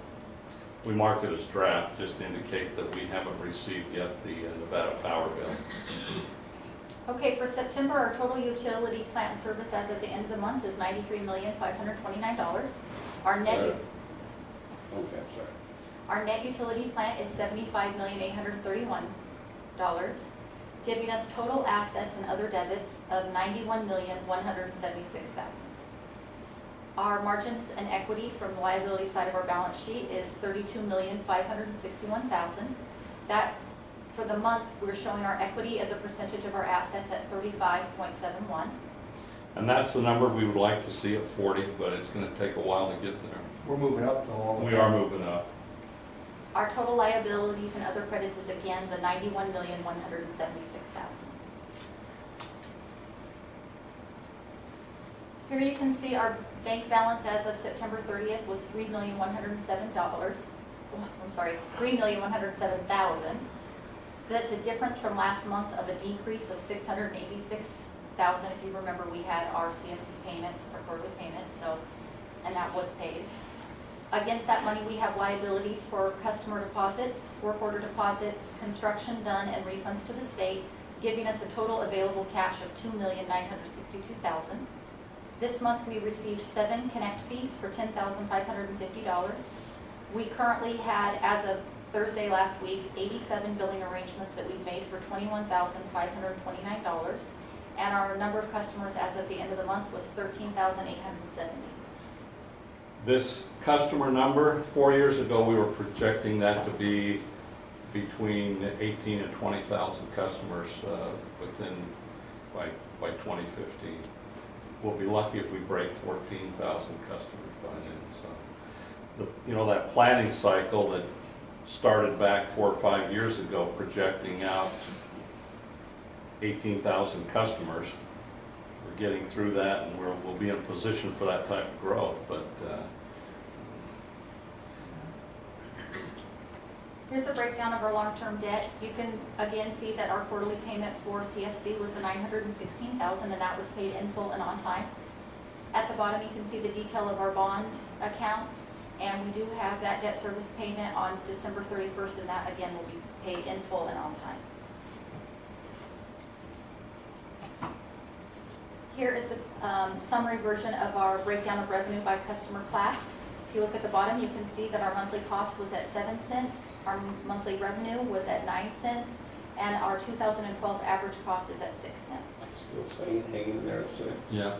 we mark it as draft just to indicate that we haven't received yet the Nevada Power bill. Okay, for September, our total utility plant service as of the end of the month is $93,529. Our net Our net utility plant is $75,831, giving us total assets and other debits of $91,176,000. Our margins and equity from the liability side of our balance sheet is $32,561,000. That, for the month, we're showing our equity as a percentage of our assets at 35.71. And that's the number we would like to see at 40, but it's going to take a while to get there. We're moving up to all of We are moving up. Our total liabilities and other credits is again the $91,176,000. Here you can see our bank balance as of September 30th was $3,107,000. That's a difference from last month of a decrease of $686,000. If you remember, we had our CFC payment, our quarterly payment, so, and that was paid. Against that money, we have liabilities for customer deposits, work order deposits, construction done, and refunds to the state, giving us a total available cash of $2,962,000. This month, we received 7 connect fees for $10,550. We currently had, as of Thursday last week, 87 billing arrangements that we've made for $21,529, and our number of customers as of the end of the month was 13,870. This customer number, 4 years ago, we were projecting that to be between 18 and 20,000 customers by 2015. We'll be lucky if we break 14,000 customers by then. So, that planning cycle that started back 4 or 5 years ago, projecting out 18,000 customers. We're getting through that, and we'll be in a position for that type of growth. But here's a breakdown of our long-term debt. You can again see that our quarterly payment for CFC was the $916,000, and that was paid in full and on time. At the bottom, you can see the detail of our bond accounts, and we do have that debt service payment on December 31st, and that again will be paid in full and on time. Here is the summary version of our breakdown of revenue by customer class. If you look at the bottom, you can see that our monthly cost was at 7 cents, our monthly revenue was at 9 cents, and our 2012 average cost is at 6 cents. Still saying, hanging there at 6. yeah,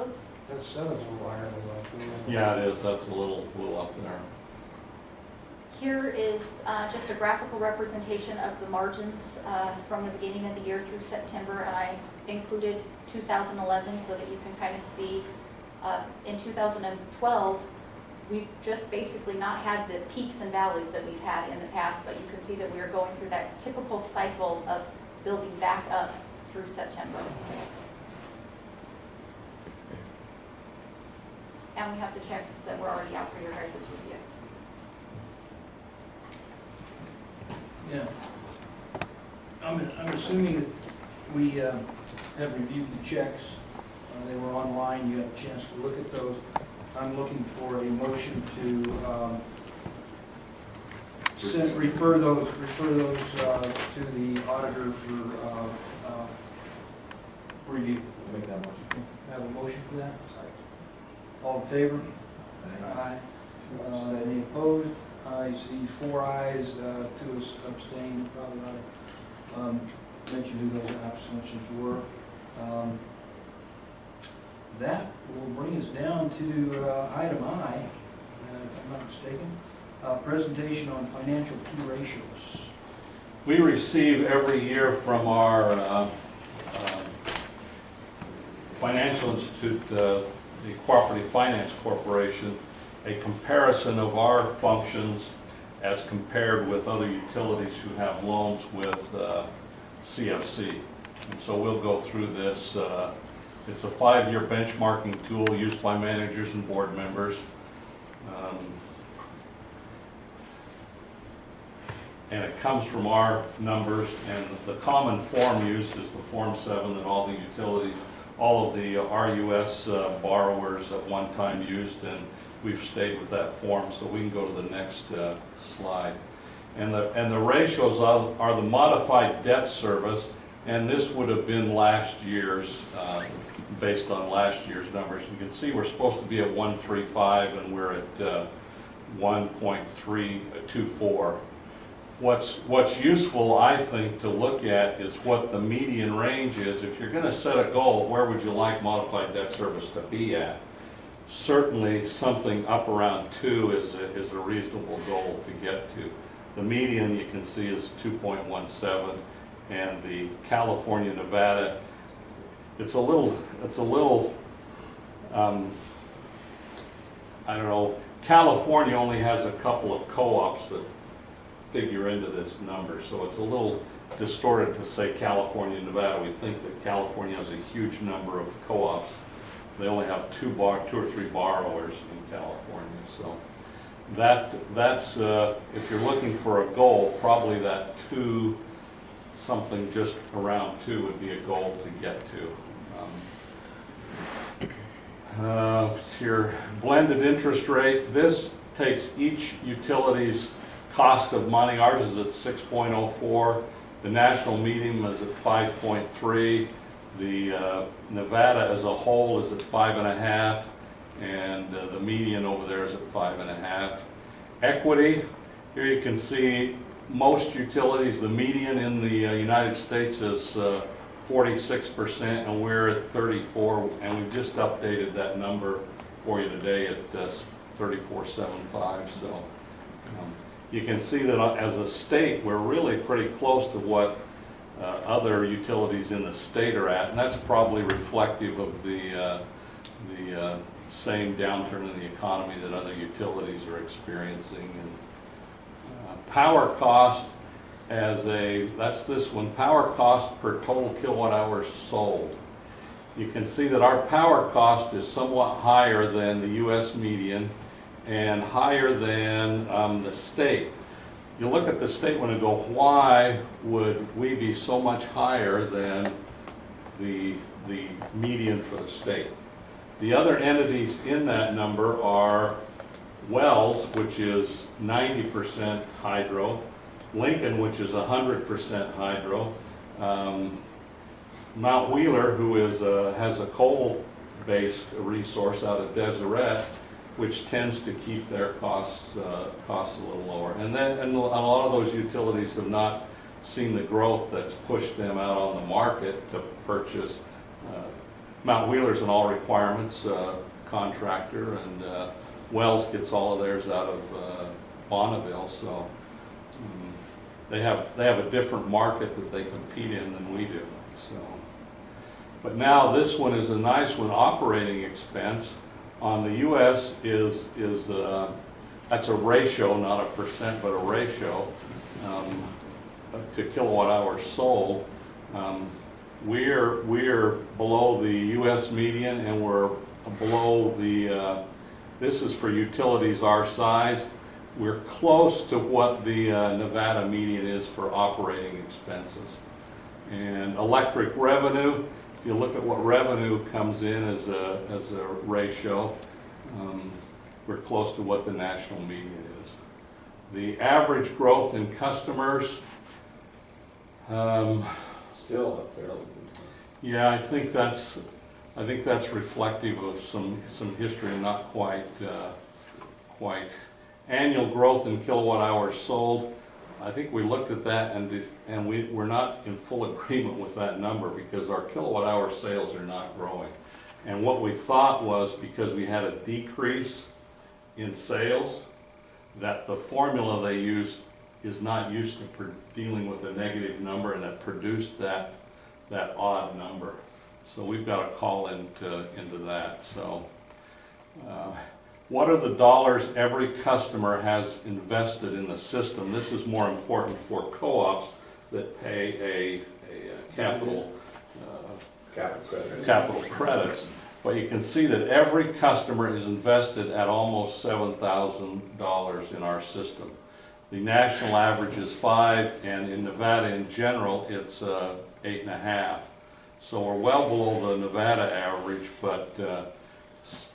Oops. That 7's a little higher than that. yeah, it is. That's a little up there. Here is just a graphical representation of the margins from the beginning of the year through September, and I included 2011 so that you can kind of see in 2012, we've just basically not had the peaks and valleys that we've had in the past, but you can see that we are going through that typical cycle of building back up through September. And we have the checks that were already out for your guys' review. Yeah. I'm assuming that we have reviewed the checks. They were online. You had a chance to look at those. I'm looking for a motion to refer those to the auditor for review. Make that motion. Have a motion for that? All in favor? Aye. Any opposed? I see 4 ayes, 2 abstained. Probably not mention who those abstentions were. That will bring us down to item I, if I'm not mistaken, presentation on financial key ratios. We receive every year from our financial institute, the Cooperative Finance Corporation, a comparison of our functions as compared with other utilities who have loans with CFC. And so we'll go through this. It's a 5-year benchmarking tool used by managers and board members. And it comes from our numbers, and the common form used is the Form 7 that all the utilities, all of the RUS borrowers at one time used, and we've stayed with that form, so we can go to the next slide. And the ratios are the modified debt service, and this would have been last year's, based on last year's numbers. You can see we're supposed to be at 135, and we're at 1.324. What's useful, I think, to look at is what the median range is. If you're going to set a goal, where would you like modified debt service to be at? Certainly something up around 2 is a reasonable goal to get to. The median, you can see, is 2.17, and the California, Nevada, it's a little I don't know, California only has a couple of co-ops that figure into this number, so it's a little distorted to say California, Nevada. We think that California has a huge number of co-ops. They only have 2 or 3 borrowers in California. So That's, if you're looking for a goal, probably that 2, something just around 2 would be a goal to get to. Your blended interest rate, this takes each utility's cost of money. Ours is at 6.04. The national median is at 5.3. The Nevada as a whole is at 5.5. And the median over there is at 5.5. Equity, here you can see most utilities, the median in the United States is 46%, and we're at 34, and we just updated that number for you today at 34.75. So you can see that as a state, we're really pretty close to what other utilities in the state are at, and that's probably reflective of the same downturn in the economy that other utilities are experiencing. And power cost that's this one, power cost per total kilowatt hours sold. You can see that our power cost is somewhat higher than the US median and higher than the state. You look at the state one and go, why would we be so much higher than the median for the state? The other entities in that number are Wells, which is 90% hydro, Lincoln, which is 100% hydro, Mount Wheeler, who has a coal-based resource out of Deseret, which tends to keep their costs a little lower. And a lot of those utilities have not seen the growth that's pushed them out on the market to purchase. Mount Wheeler's an all requirements contractor, and Wells gets all of theirs out of Bonneville, so they have a different market that they compete in than we do. So, but now this one is a nice one. Operating expense on the U.S. is that's a ratio, not a percent, but a ratio to kilowatt hours sold. We're below the U.S. median, and we're below the, this is for utilities our size. We're close to what the Nevada median is for operating expenses. And electric revenue, if you look at what revenue comes in as a ratio, we're close to what the national median is. The average growth in customers, Still up there. yeah, I think that's reflective of some history, and not quite. Annual growth in kilowatt hours sold. I think we looked at that, and we're not in full agreement with that number, because our kilowatt hour sales are not growing. And what we thought was, because we had a decrease in sales, that the formula they used is not used to dealing with a negative number, and that produced that odd number. So we've got to call into that. So what are the dollars every customer has invested in the system? This is more important for co-ops that pay a capital credits. But you can see that every customer is invested at almost $7,000 in our system. The national average is 5, and in Nevada in general, it's 8.5. So we're well below the Nevada average, but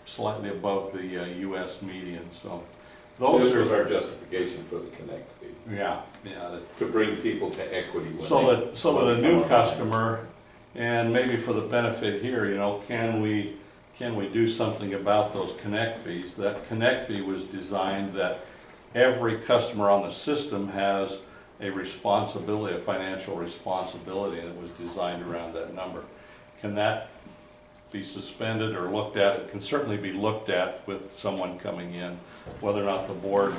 slightly above the U.S. median. So This was our justification for the connect fee. Yeah. To bring people to equity. So that a new customer, and maybe for the benefit here, can we do something about those connect fees? That connect fee was designed that every customer on the system has a responsibility, a financial responsibility, and it was designed around that number. Can that be suspended or looked at? It can certainly be looked at with someone coming in. Whether or not the board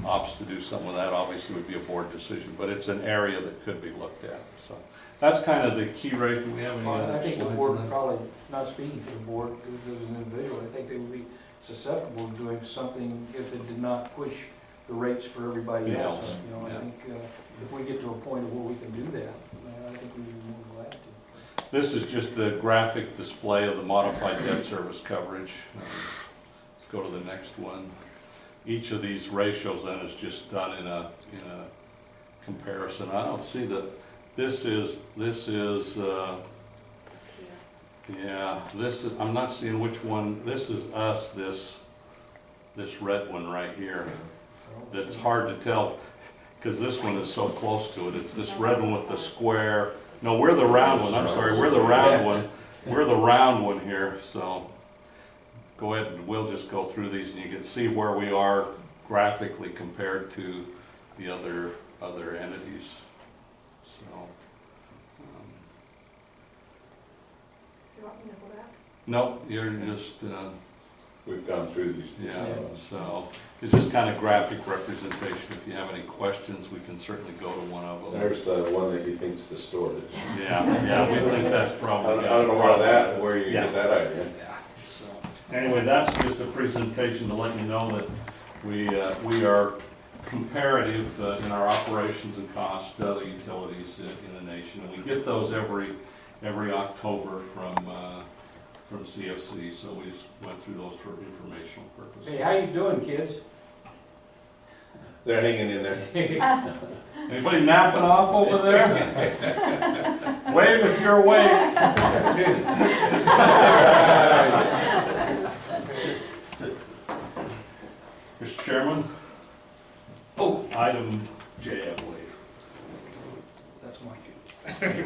opts to do something with that obviously would be a board decision, but it's an area that could be looked at. So that's kind of the key rate. Do we have any other I think the slides board on would that? probably, not speaking for the board, as an individual, I think they would be susceptible to doing something if it did not push the rates for everybody Yeah. else. I Yeah. think if we get to a point where we can do that, I think we'd be more glad to. This is just a graphic display of the modified debt service coverage. Let's go to the next one. each of these ratios then is just done in a comparison. I don't see that, this is, yeah, this is, I'm not seeing which one, this is us, this red one right here. That's hard to tell, because this one is so close to it. It's this red one with the square. No, we're the round one, I'm sorry, we're the round one. We're the round one here, so go ahead and we'll just go through these and you can see where we are graphically compared to the other entities. So, You want me to go back? no, you're just, We've gone through these. yeah, so it's just kind of graphic representation. If you have any questions, we can certainly go to one of them. There's the one that he thinks distorted. Yeah, we think that's I probably. don't know where you Yeah. get that idea. Yeah, so, anyway, that's just a presentation to let you know that we are comparative in our operations and costs to other utilities in the nation. And we get those every October from CFC, so we just went through those for informational purposes. Hey, how you doing, kids? They're hanging in there. Anybody napping off over there? Wave if you're awake. Mr. Chairman? Oh, item J, I believe. That's my cue.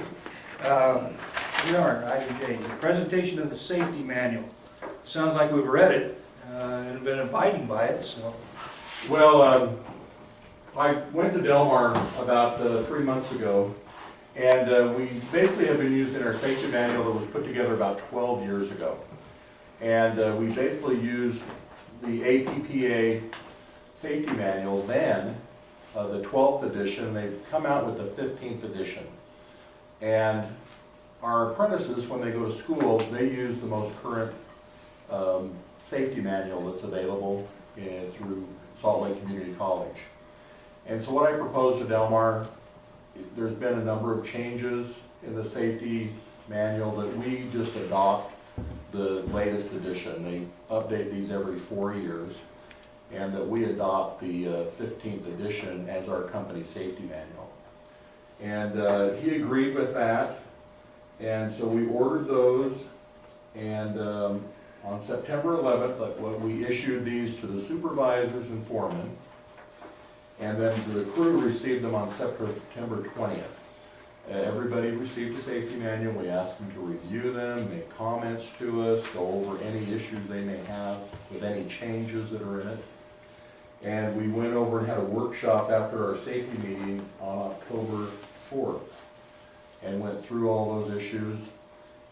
We are, item J, the presentation of the safety manual. Sounds like we've read it and been abiding by it, so. Well, I went to Delmar about 3 months ago, and we basically have been using our safety manual that was put together about 12 years ago. And we basically used the APPA safety manual then, the 12th edition. They've come out with the 15th edition. And our apprentices, when they go to school, they use the most current safety manual that's available through Salt Lake Community College. And so what I proposed to Delmar, there's been a number of changes in the safety manual that we just adopt the latest edition. They update these every 4 years, and that we adopt the 15th edition as our company safety manual. And he agreed with that, and so we ordered those, and on September 11th, we issued these to the supervisors and foremen, and then the crew received them on September 20th. Everybody received a safety manual. We asked them to review them, make comments to us, go over any issues they may have with any changes that are in it. And we went over and had a workshop after our safety meeting on October 4th and went through all those issues.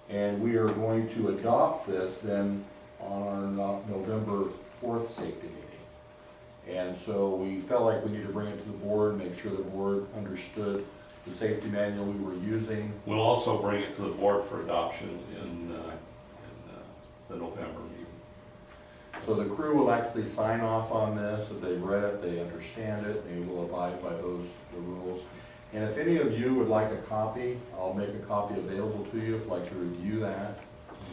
And we are going to adopt this then on our November 4th safety meeting. And so we felt like we need to bring it to the board, make sure the board understood the safety manual we were using. We'll also bring it to the board for adoption in the November meeting. So the crew will actually sign off on this, that they've read it, they understand it, they will abide by the rules. And if any of you would like a copy, I'll make a copy available to you if you'd like to review that,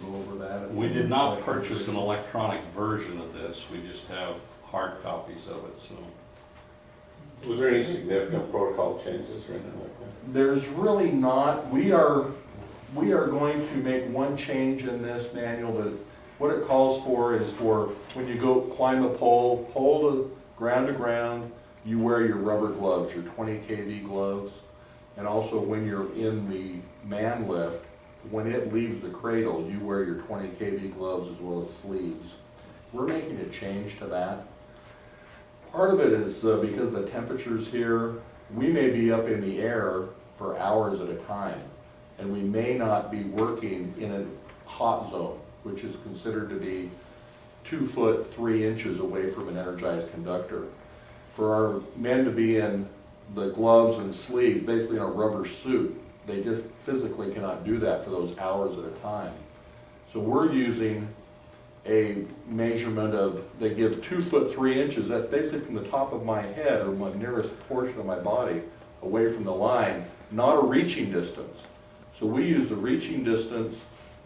go over that. We did not purchase an electronic version of this, we just have hard copies of it, so. Was there any significant protocol changes or anything like that? There's really not. We are going to make one change in this manual, that what it calls for is for when you go climb a pole to ground, you wear your rubber gloves, your 20 kV gloves. And also when you're in the man lift, when it leaves the cradle, you wear your 20 kV gloves as well as sleeves. We're making a change to that. Part of it is because the temperatures here, we may be up in the air for hours at a time, and we may not be working in a hot zone, which is considered to be 2 foot 3 inches away from an energized conductor. For our men to be in the gloves and sleeves, basically in a rubber suit, they just physically cannot do that for those hours at a time. So we're using a measurement of, they give 2 foot 3 inches, that's basically from the top of my head or my nearest portion of my body away from the line, not a reaching distance. So we use the reaching distance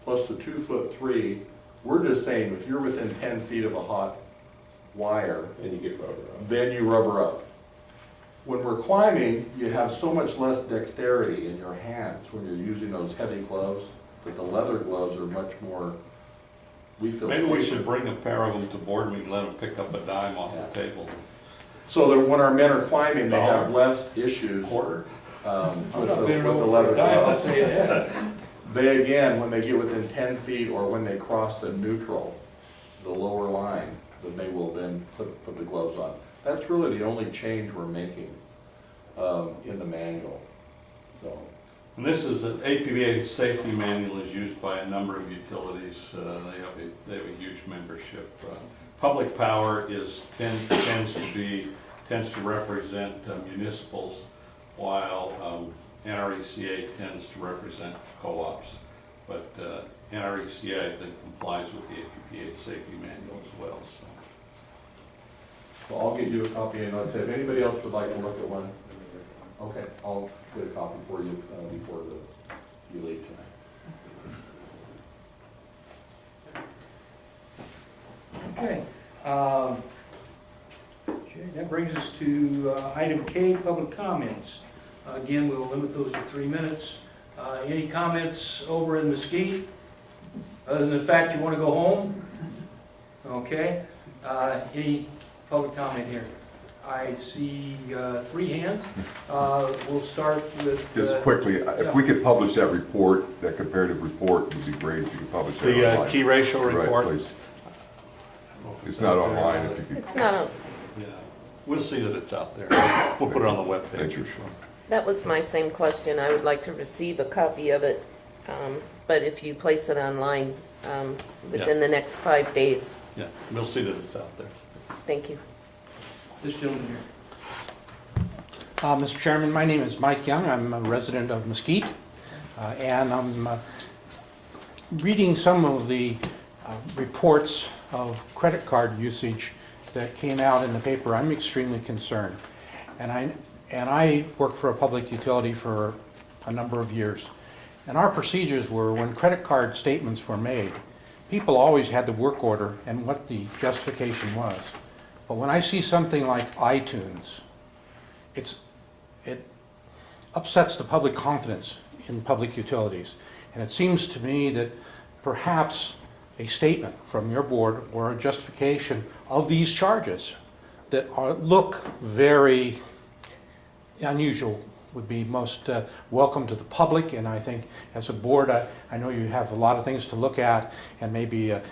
plus the 2 foot 3. We're just saying if you're within 10 feet of a hot wire, And you get rubber on. then you rubber up. When we're climbing, you have so much less dexterity in your hands when you're using those heavy gloves, that the leather gloves are much more, we feel Maybe we safer. should bring a pair of them to board meeting, let them pick up a dime off the table. So that when our men are climbing, they have less issues Quarter? with the leather I'll gloves. tell you that. They, again, when they get within 10 feet or when they cross the neutral, the lower line, then they will then put the gloves on. That's really the only change we're making in the manual, so. And this is, an APVA safety manual is used by a number of utilities. They have a huge membership. Public power tends to represent municipals, while NRECA tends to represent co-ops. But NRECA, I think, complies with the APPA safety manual as well, so. So I'll get you a copy, and I'll say, if anybody else would like to look at one, okay, I'll get a copy for you before you leave tonight. Okay. Okay, that brings us to item K, public comments. Again, we'll limit those to 3 minutes. Any comments over in Mesquite, other than the fact you want to go home? Okay. Any public comment here? I see 3 hands. We'll start with... Just quickly, if we could publish that report, that comparative report, would be great if you could publish that The online. key ratio Right, report. please. It's not online, if you could. It's not, Yeah, we'll see that it's out there. We'll put it on the webpage. Thank you. that was my same question. I would like to receive a copy of it, but if you place it online within the next 5 days, Yeah, we'll see that it's out there. thank you. This gentleman here. Mr. Chairman, my name is Mike Young. I'm a resident of Mesquite, and I'm reading some of the reports of credit card usage that came out in the paper. I'm extremely concerned. And I worked for a public utility for a number of years. And our procedures were, when credit card statements were made, people always had the work order and what the justification was. But when I see something like iTunes, it upsets the public confidence in public utilities. And it seems to me that perhaps a statement from your board or a justification of these charges that look very unusual would be most welcome to the public. And I think as a board, I know you have a lot of things to look at, and maybe a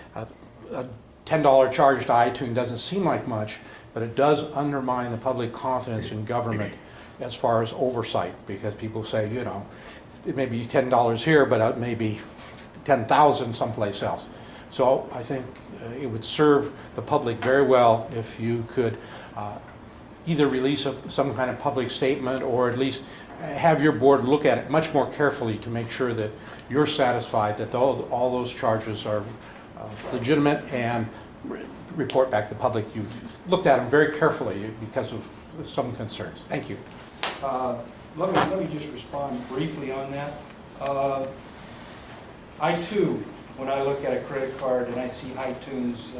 $10 charge to iTunes doesn't seem like much, but it does undermine the public confidence in government as far as oversight, because people say, you know, it may be $10 here, but it may be 10,000 someplace else. So I think it would serve the public very well if you could either release some kind of public statement, or at least have your board look at it much more carefully to make sure that you're satisfied that all those charges are legitimate, and report back to the public you've looked at them very carefully because of some concerns. Thank you. Let me just respond briefly on that. I too, when I look at a credit card and I see iTunes,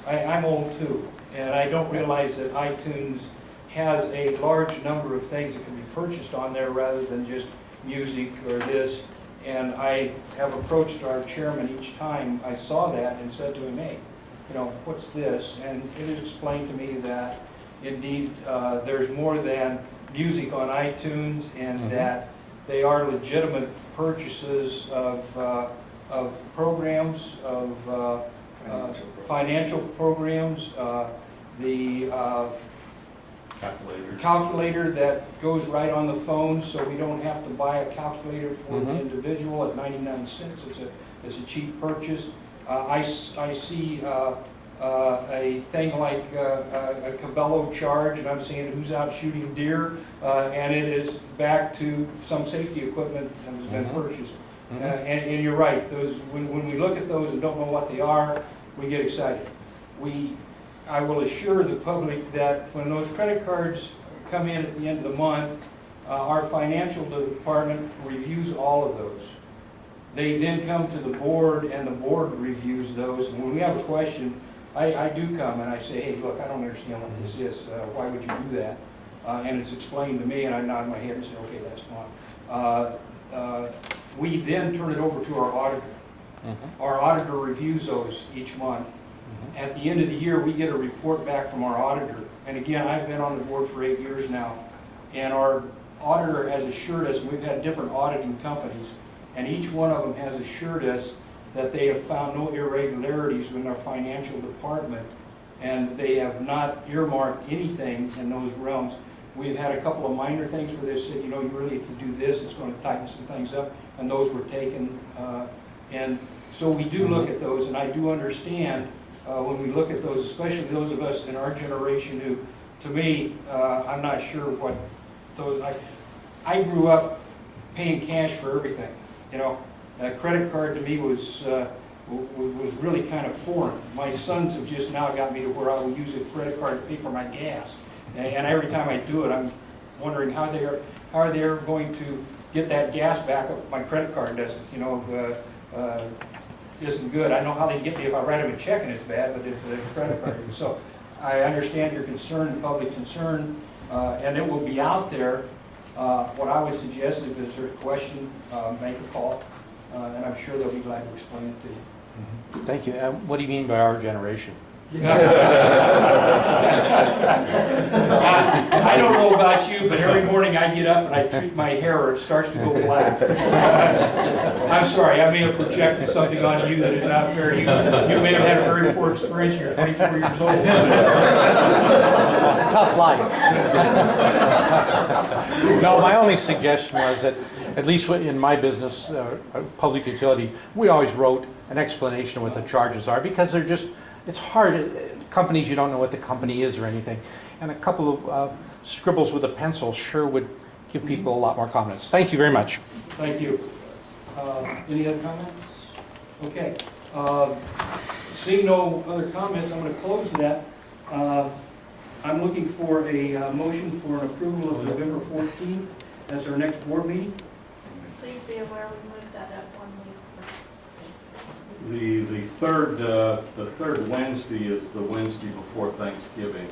I'm old too, and I don't realize that iTunes has a large number of things that can be purchased on there rather than just music or this. And I have approached our chairman each time I saw that and said to him, hey, you know, what's this? And it is explained to me that indeed there's more than music on iTunes, and that they are legitimate purchases of programs, of financial programs, the calculator that goes right on the phone, so we don't have to buy a calculator for the individual at 99 cents. It's a cheap purchase. I see a thing like a Cabello charge, and I'm saying who's out shooting deer, and it is back to some safety equipment that has been purchased. And you're right, those when we look at those and don't know what they are, we get excited. I will assure the public that when those credit cards come in at the end of the month, our financial department reviews all of those. They then come to the board, and the board reviews those. And when we have a question, I do come and I say, hey, look, I don't understand what this is, why would you do that? And it's explained to me, and I nod my head and say, okay, that's fine. We then turn it over to our auditor. Our auditor reviews those each month. At the end of the year, we get a report back from our auditor. And again, I've been on the board for 8 years now, and our auditor has assured us, and we've had different auditing companies, and each one of them has assured us that they have found no irregularities in our financial department, and they have not earmarked anything in those realms. We've had a couple of minor things where they said, you know, you really have to do this, it's going to tighten some things up, and those were taken. And so we do look at those, and I do understand when we look at those, especially those of us in our generation who, to me, I'm not sure what those, I grew up paying cash for everything, you know. A credit card to me was really kind of foreign. My sons have just now got me to where I will use a credit card to pay for my gas. And every time I do it, I'm wondering how they're going to get that gas back if my credit card doesn't, you know, isn't good. I know how they get me if I write them a check and it's bad, but it's a credit card. So I understand your concern, public concern, and it will be out there. What I would suggest is if there's a question, make a call, and I'm sure they'll be glad to explain it to you. Thank you. What do you mean by our generation? I don't know about you, but every morning I get up and I treat my hair or it starts to go black. I'm sorry, I may have projected something on you that is not fair. You may have had a very poor experience and you're 24 years old. Tough life. No, my only suggestion was that, at least in my business, public utility, we always wrote an explanation of what the charges are, because they're just, it's hard. Companies, you don't know what the company is or anything. And a couple of scribbles with a pencil sure would give people a lot more confidence. Thank you very much. Thank you. Any other comments? Okay. Seeing no other comments, I'm going to close that. I'm looking for a motion for an approval of November 14th as our next board meeting. Please be aware we moved that up 1 week. The third Wednesday is the Wednesday before Thanksgiving,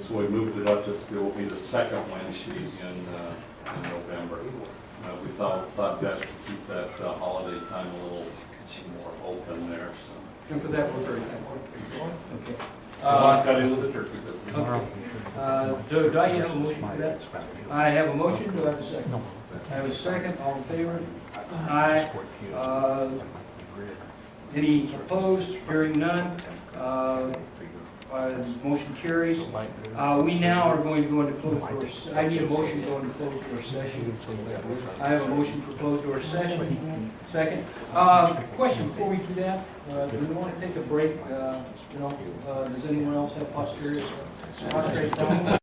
so we moved it up to, it will be the second Wednesday in November. We thought best to keep that holiday time a little more open there, so. And for that, we're very thankful. Okay. Got into the turkey business. Okay. Do I have a motion for that? I have a motion. Do I have a second? No. I have a second. All in favor? Aye. Any opposed? Hearing none. Motion carries. We now are going to go into closed door. I need a motion to go into closed door session. I have a motion for closed door session. Second. Question before we do that. Do we want to take a break? Does anyone else have posterior?